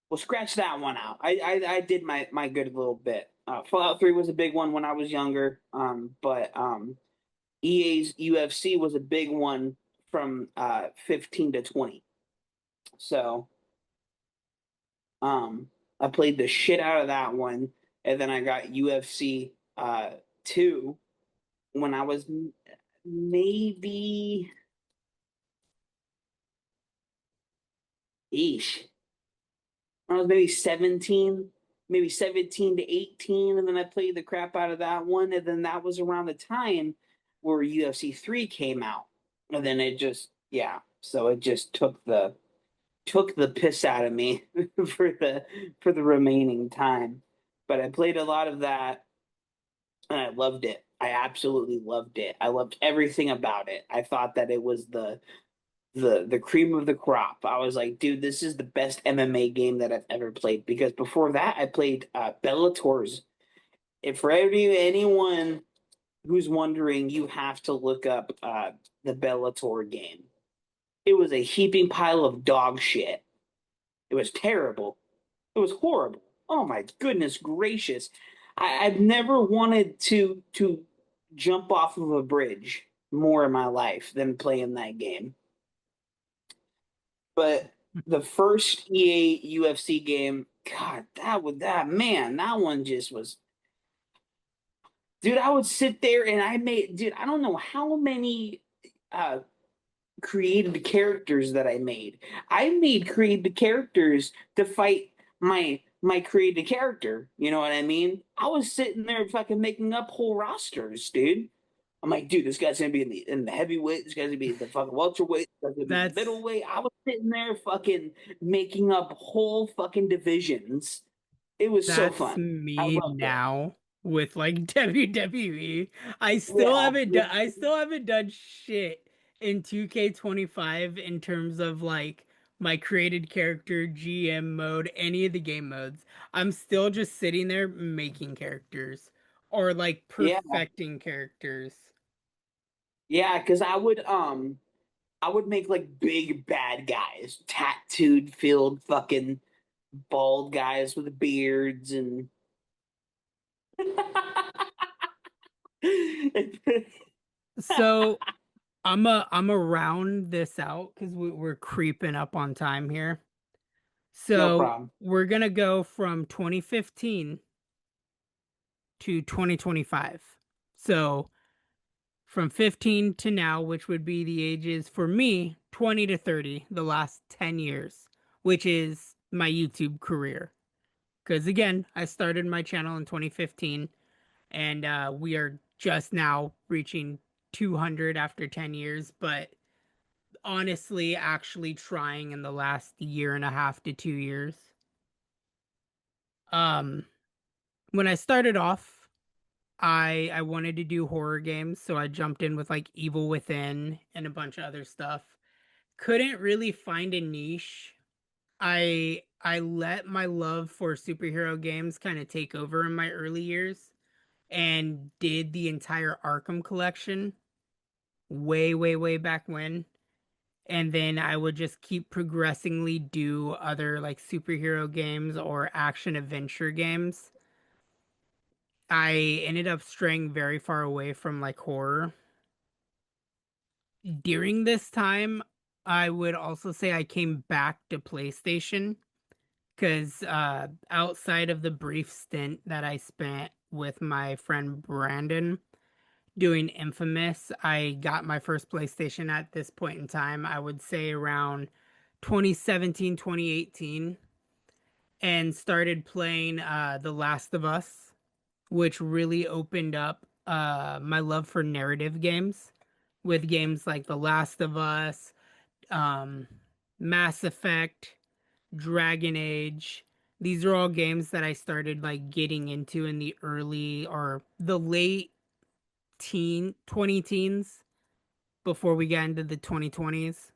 we'll scratch that one out. I did my good little bit. Fallout 3 was a big one when I was younger. But EA's UFC was a big one from 15 to 20. So I played the shit out of that one, and then I got UFC 2 when I was maybe eesh. When I was maybe 17 to 18, and then I played the crap out of that one, and then that was around the time where UFC 3 came out. And then it just so it just took the piss out of me for the remaining time. But I played a lot of that and I loved it. I absolutely loved it. I loved everything about it. I thought that it was the cream of the crop. I was like, dude, this is the best MMA game that I've ever played. Because before that, I played Bellator's. If for anyone who's wondering, you have to look up the Bellator game. It was a heaping pile of dog shit. It was terrible. It was horrible. Oh my goodness gracious! I've never wanted to jump off of a bridge more in my life than playing that game. But the first EA UFC game, God, that one just was. Dude, I would sit there and I don't know how many uh, created characters that I made. I made created characters to fight my created character. You know what I mean? I was sitting there fucking making up whole rosters, dude. I'm like, dude, this guy's gonna be in the heavyweight. This guy's gonna be in the fucking welterweight. This guy's gonna be in the That's middleweight. I was sitting there fucking making up whole fucking divisions. It was so that's fun. I me loved it. now with like WWE. Yeah. I still haven't done shit in 2K25 in terms of like my created character, GM mode, any of the game modes. I'm still just sitting there making characters or like Yeah. perfecting characters. Yeah, because I would make like big bad guys, tattooed, filled, fucking bald guys with beards and So I'm a round this out because we're creeping up on time here. no So problem. we're gonna go from 2015 to 2025. So from 15 to now, which would be the ages for me, 20 to 30, the last 10 years, which is my YouTube career. Because again, I started my channel in 2015 and we are just now reaching 200 after 10 years, but honestly, actually trying in the last year and a half to 2 years. Um, when I started off, I wanted to do horror games, so I jumped in with like Evil Within and a bunch of other stuff. Couldn't really find a niche. I let my love for superhero games kind of take over in my early years and did the entire Arkham collection way back when. And then I would just keep progressively do other like superhero games or action adventure games. I ended up straying very far away from like horror. During this time, I would also say I came back to PlayStation because outside of the brief stint that I spent with my friend Brandon doing Infamous, I got my first PlayStation at this point in time. I would say around 2017, 2018, and started playing The Last of Us, which really opened up my love for narrative games with games like The Last of Us, um, Mass Effect, Dragon Age. These are all games that I started like getting into in the early or the late 20 teens before we got into the 2020s.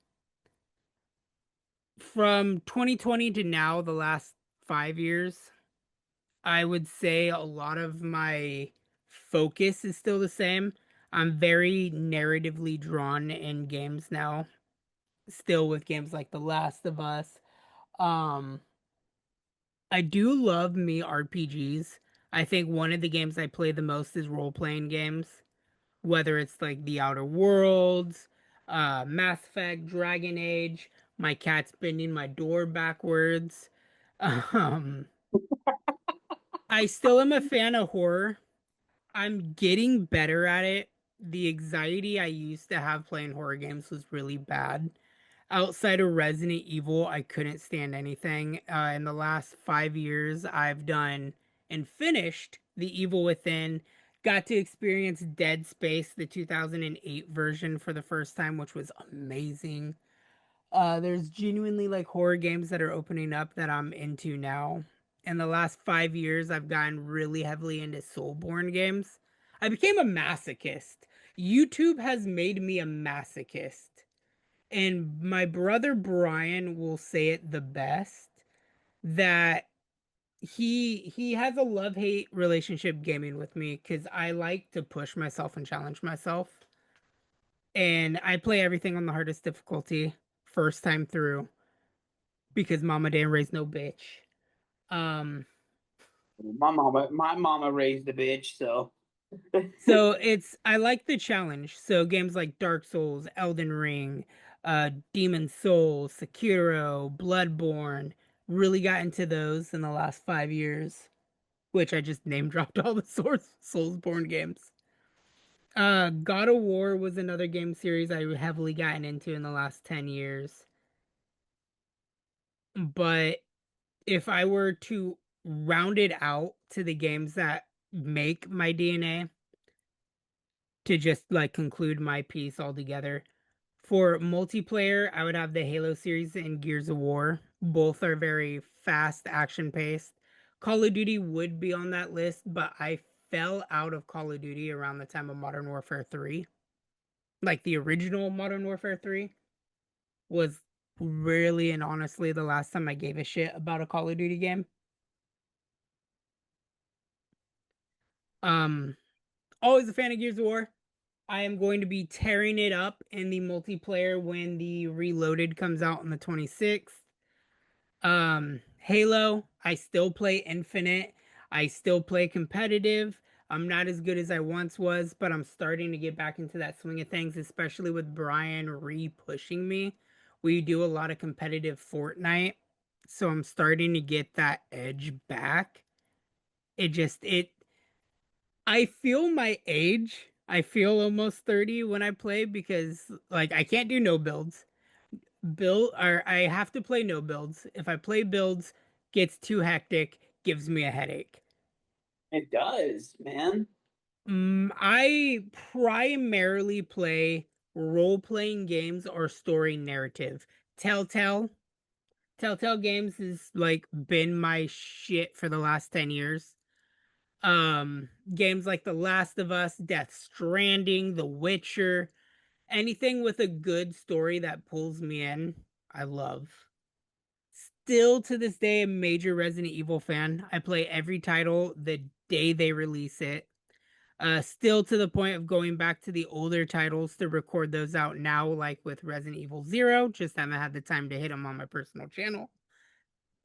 From 2020 to now, the last 5 years, I would say a lot of my focus is still the same. I'm very narratively drawn in games now, still with games like The Last of Us. Um, I do love me RPGs. I think one of the games I play the most is role-playing games, whether it's like The Outer Worlds, Mass Effect, Dragon Age. My cat's bending my door backwards. Um, I still am a fan of horror. I'm getting better at it. The anxiety I used to have playing horror games was really bad. Outside of Resident Evil, I couldn't stand anything. In the last 5 years, I've done and finished The Evil Within. Got to experience Dead Space, the 2008 version, for the first time, which was amazing. There's genuinely like horror games that are opening up that I'm into now. In the last 5 years, I've gotten really heavily into Soulborn games. I became a masochist. YouTube has made me a masochist. And my brother Brian will say it the best that he has a love-hate relationship gaming with me because I like to push myself and challenge myself. And I play everything on the hardest difficulty first time through because mama didn't raise no bitch. Um, My mama raised a bitch, so so it's I like the challenge. So games like Dark Souls, Elden Ring, Demon Souls, Sekiro, Bloodborne, really got into those in the last 5 years, which I just name dropped all the Soulsborne games. God of War was another game series I heavily gotten into in the last 10 years. But if I were to round it out to the games that make my DNA to just like conclude my piece altogether, for multiplayer, I would have the Halo series and Gears of War. Both are very fast, action paced. Call of Duty would be on that list, but I fell out of Call of Duty around the time of Modern Warfare 3. Like the original Modern Warfare 3 was really and honestly the last time I gave a shit about a Call of Duty game. Always a fan of Gears of War. I am going to be tearing it up in the multiplayer when the Reloaded comes out on the 26th. Halo, I still play Infinite. I still play competitive. I'm not as good as I once was, but I'm starting to get back into that swing of things, especially with Brian re-pushing me. We do a lot of competitive Fortnite, so I'm starting to get that edge back. It I feel my age. I feel almost 30 when I play because like I can't do no builds. I have to play no builds. If I play builds, gets too hectic, gives me a headache. It does, man. I primarily play role-playing games or story narrative. Telltale. Telltale Games has like been my shit for the last 10 years. Games like The Last of Us, Death Stranding, The Witcher, anything with a good story that pulls me in, I love. Still to this day, a major Resident Evil fan. I play every title the day they release it. Still to the point of going back to the older titles to record those out now, like with Resident Evil Zero. Just haven't had the time to hit them on my personal channel.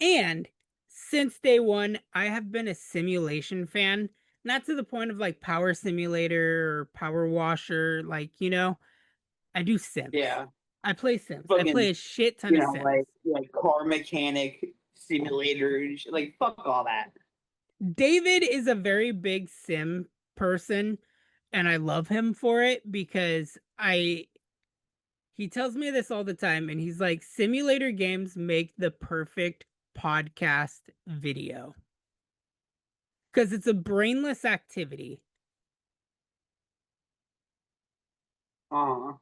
And since day one, I have been a simulation fan. Not to the point of like Power Simulator or Power Washer. Like, I do Sims. Yeah. I play Sims. I Fucking, play a shit ton of Sims. like car mechanic simulators, like fuck all that. David is a very big sim person, and I love him for it because he tells me this all the time, and he's like, simulator games make the perfect podcast video because it's a brainless activity. Uh-huh.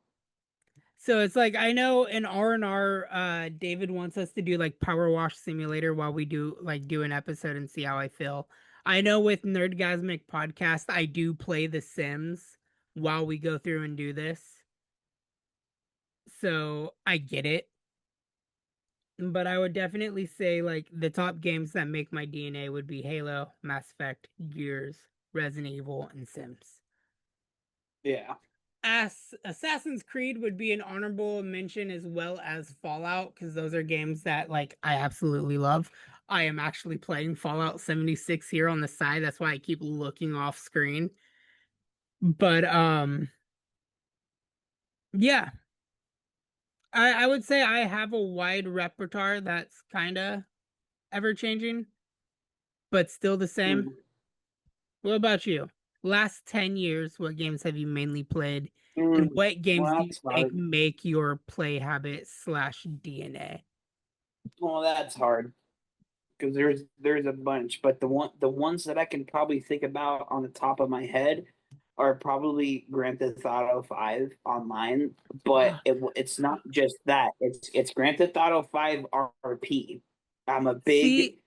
So it's like I know in R&R, David wants us to do like Power Wash Simulator while we do an episode and see how I feel. I know with Nerdgazmic podcast, I do play The Sims while we go through and do this. So I get it. But I would definitely say like the top games that make my DNA would be Halo, Mass Effect, Gears, Resident Evil, and Sims. Yeah. Assassin's Creed would be an honorable mention as well as Fallout because those are games that like I absolutely love. I am actually playing Fallout 76 here on the side. That's why I keep looking off screen. But yeah. I would say I have a wide repertoire that's kind of ever changing, but still the same. Mm. What about you? Last 10 years, what games have you mainly played? And Mm. what games Well, do you that's think hard. make your play habit / DNA? Well, that's hard because there's a bunch, but the ones that I can probably think about on the top of my head are probably Grand Theft Auto 5 online, but it's not just that. It's Grand Theft Auto 5 RP. I'm a big See,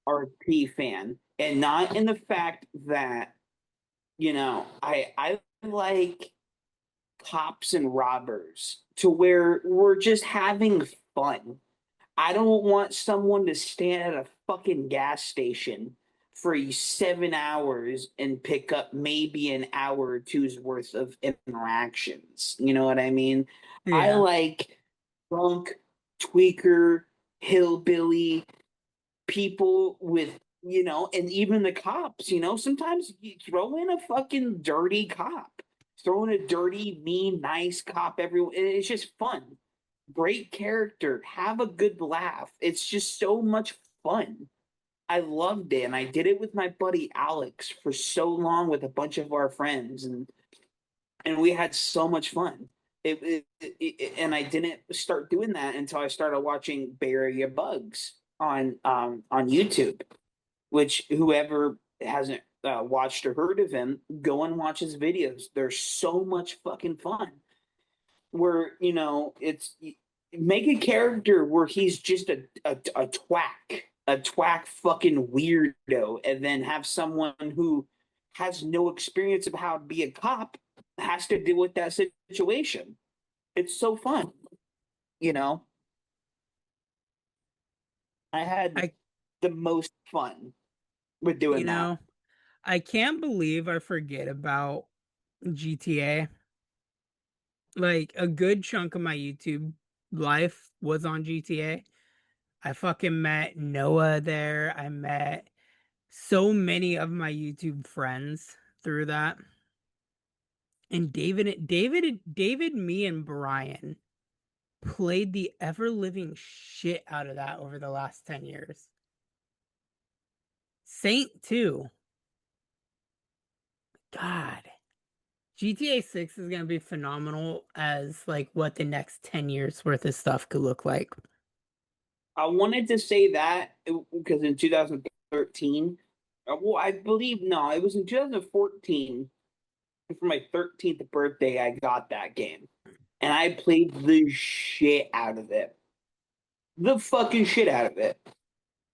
RP fan, and not in the fact that I like cops and robbers to where we're just having fun. I don't want someone to stand at a fucking gas station for 7 hours and pick up maybe an hour or two's worth of interactions. You know what I mean? I yeah. like drunk, tweaker, hillbilly people with, and even the cops, sometimes you throw in a fucking dirty cop, throw in a dirty, mean, nice cop everyone. It's just fun. Great character, have a good laugh. It's just so much fun. I loved it, and I did it with my buddy Alex for so long with a bunch of our friends, and we had so much fun. And I didn't start doing that until I started watching Bury Your Bugs on YouTube. Which whoever hasn't watched or heard of him, go and watch his videos. They're so much fucking fun. Where it's make a character where he's just a twack fucking weirdo, and then have someone who has no experience of how to be a cop has to deal with that situation. It's so fun, you know. I had I the most fun with you doing that. know, I can't believe I forget about GTA. Like a good chunk of my YouTube life was on GTA. I fucking met Noah there. I met so many of my YouTube friends through that. And David, me and Brian played the ever living shit out of that over the last 10 years. Saint too. God. GTA 6 is going to be phenomenal as like what the next 10 years worth of stuff could look like. I wanted to say that because in 2013, well, I believe no, it was in 2014 for my 13th birthday. I got that game and I played the shit out of it, the fucking shit out of it.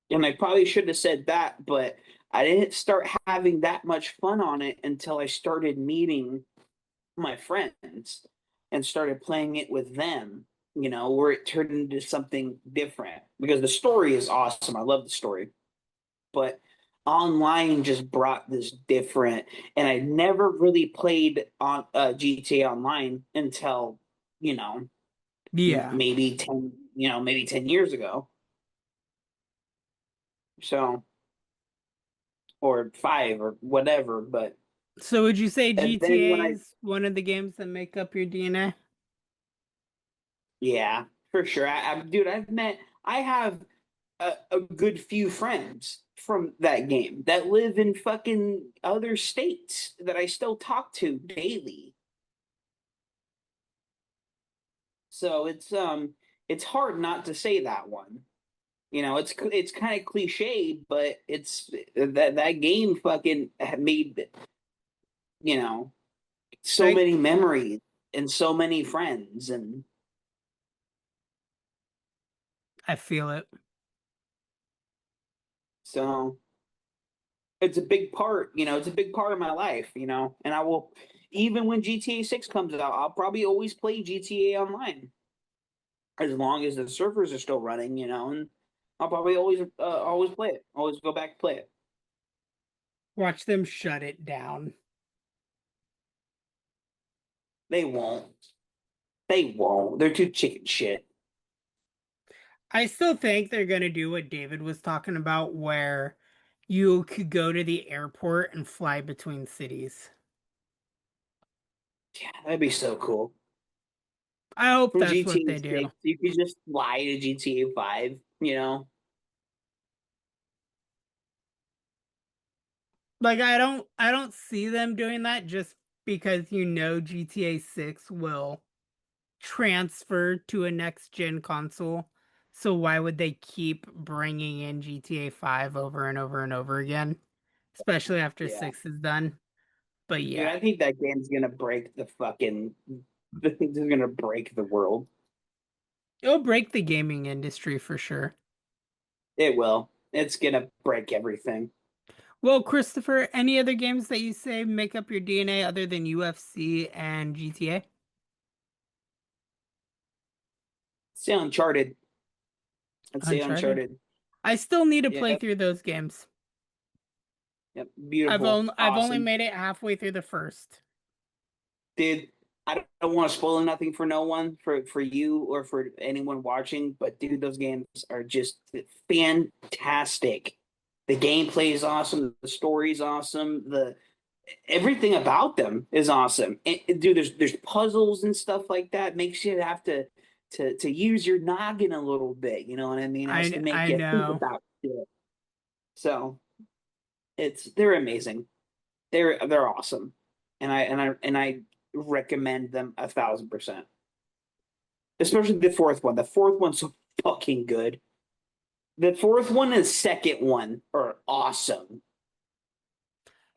And I probably should have said that, but I didn't start having that much fun on it until I started meeting my friends and started playing it with them, where it turned into something different because the story is awesome. I love the story, but online just brought this different. And I never really played on GTA Online until, you know, Yeah. maybe 10, maybe 10 years ago. So, or 5 or whatever. But, So would you say and then GTA is one of the games that make up your DNA? yeah, for sure. Dude, I have a good few friends from that game that live in fucking other states that I still talk to daily. So it's hard not to say that one. It's kind of cliche, but it's that game fucking made you know so I many memories and so many friends, and I feel it. so it's a big part. It's a big part of my life. And I will, even when GTA 6 comes out, I'll probably always play GTA Online as long as the servers are still running. And I'll probably always play it, always go back to play it. Watch them shut it down. They won't. They won't. They're too chicken shit. I still think they're going to do what David was talking about where you could go to the airport and fly between cities. Yeah, that'd be so cool. I hope From that's what GTA they do. 6, you could just fly to GTA 5, Like I don't see them doing that just because GTA 6 will transfer to a next gen console. So why would they keep bringing in GTA 5 over and over and over again, especially after Yeah. 6 is done? But Dude, yeah, I think that game's gonna break the fucking. This is gonna break the world. it'll break the gaming industry for sure. It will. It's gonna break everything. Well, Christopher, any other games that you say make up your DNA other than UFC and GTA? Say Uncharted. I'd say Uncharted. Uncharted. I still need to play Yep. through those games. Yep. I've Beautiful. only I've only Awesome. made it halfway through the first. Dude, I don't want to spoil nothing for no one, for you or for anyone watching, but dude, those games are just fantastic. The gameplay is awesome, the story is awesome, the everything about them is awesome. Dude, there's puzzles and stuff like that. Makes you have to use your noggin a little bit. You know what I mean? Has to make I you think know. about it. So they're amazing. They're awesome, and I recommend them 1,000%. Especially the fourth one. The fourth one's so fucking good. The fourth one and second one are awesome.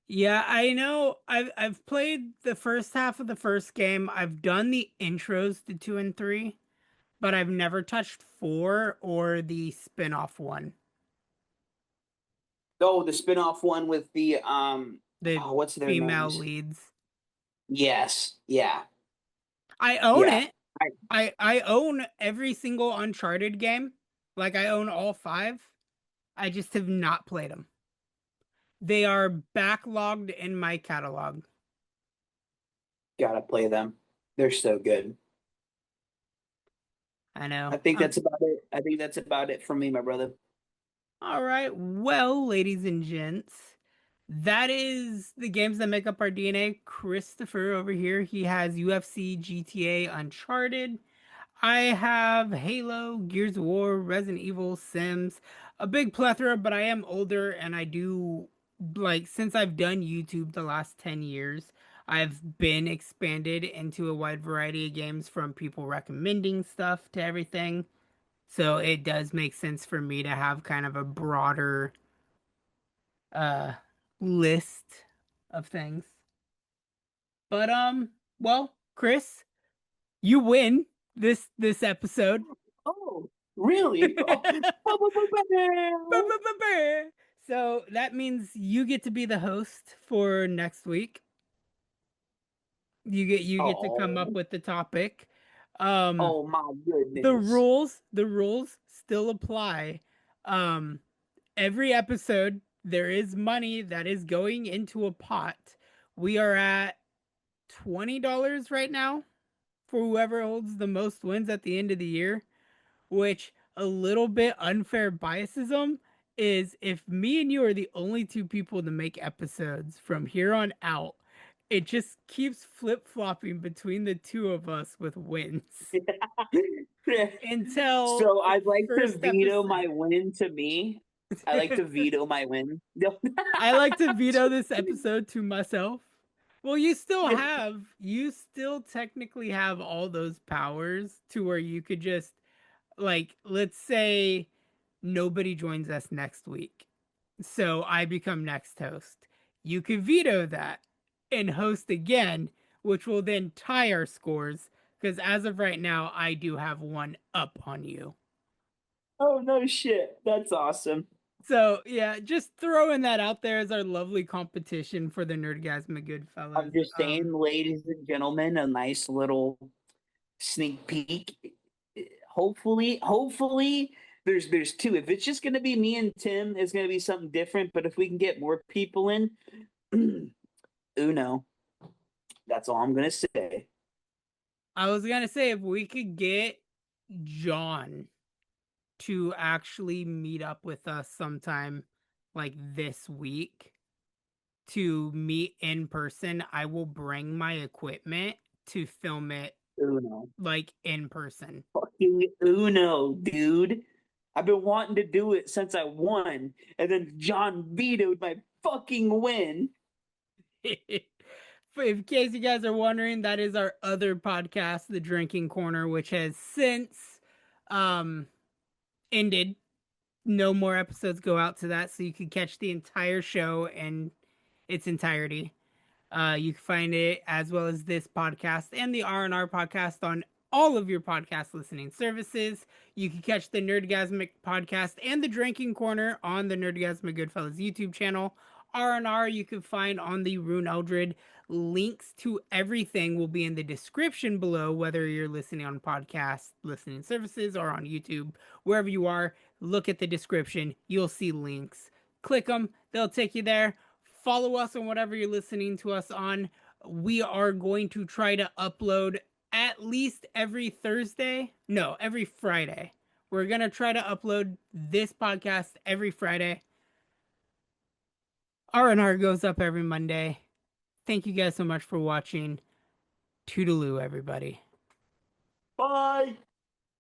Yeah, I know. I've played the first half of the first game. I've done the intros to 2 and 3, but I've never touched 4 or the spin-off one. Oh, the spin-off one with The what's their female names? leads. Yes. Yeah. I own Yeah. it. I own every single Uncharted game. Like I own all 5. I just have not played them. They are backlogged in my catalog. Gotta play them. They're so good. I know. I think that's about it. I think that's about it for me, my brother. All right. Well, ladies and gents, that is the games that make up our DNA. Christopher over here, he has UFC, GTA, Uncharted. I have Halo, Gears of War, Resident Evil, Sims, a big plethora, but I am older and I do like since I've done YouTube the last 10 years, I've been expanded into a wide variety of games from people recommending stuff to everything. So it does make sense for me to have kind of a broader uh list of things. But well, Chris, you win this episode. Oh, really? So that means you get to be the host for next week. You get to come up Oh, with the topic. Um oh my the goodness. rules still apply. Um every episode there is money that is going into a pot. We are at $20 right now for whoever holds the most wins at the end of the year, which a little bit unfair biasism is if me and you are the only 2 people to make episodes from here on out, it just keeps flip-flopping between the 2 of us with wins until So the I'd like to first veto my episode. win to me. I like to veto my win. I like to veto this episode to myself. Well, you still technically have all those powers to where you could just, like, let's say nobody joins us next week. So I become next host. You could veto that and host again, which will then tie our scores because as of right now, I do have one up on you. Oh no shit. That's awesome. So yeah, just throwing that out there as our lovely competition for the Nerdgasmic I'm Goodfellas. just saying, ladies and gentlemen, a nice little sneak peek. Hopefully, there's 2. If it's just gonna be me and Tim, it's gonna be something different. But if we can get more people in, Uno. That's all I'm gonna say. I was gonna say if we could get John to actually meet up with us sometime like this week to meet in person, I will bring my equipment to film it Uno. like in person. Fucking Uno, dude. I've been wanting to do it since I won, and then John vetoed my fucking win. In case you guys are wondering, that is our other podcast, The Drinking Corner, which has since um ended. No more episodes go out to that, so you can catch the entire show in its entirety. You can find it as well as this podcast and the R&R podcast on all of your podcast listening services. You can catch the Nerdgasmic podcast and the Drinking Corner on the Nerdgasmic Goodfellas YouTube channel. R&R you can find on the Ryunn Eldred. Links to everything will be in the description below, whether you're listening on podcast listening services or on YouTube. Wherever you are, look at the description. You'll see links. Click them. They'll take you there. Follow us on whatever you're listening to us on. We are going to try to upload at least every Thursday. No, every Friday. We're going to try to upload this podcast every Friday. R&R goes up every Monday. Thank you guys so much for watching. Toodaloo, everybody. Bye.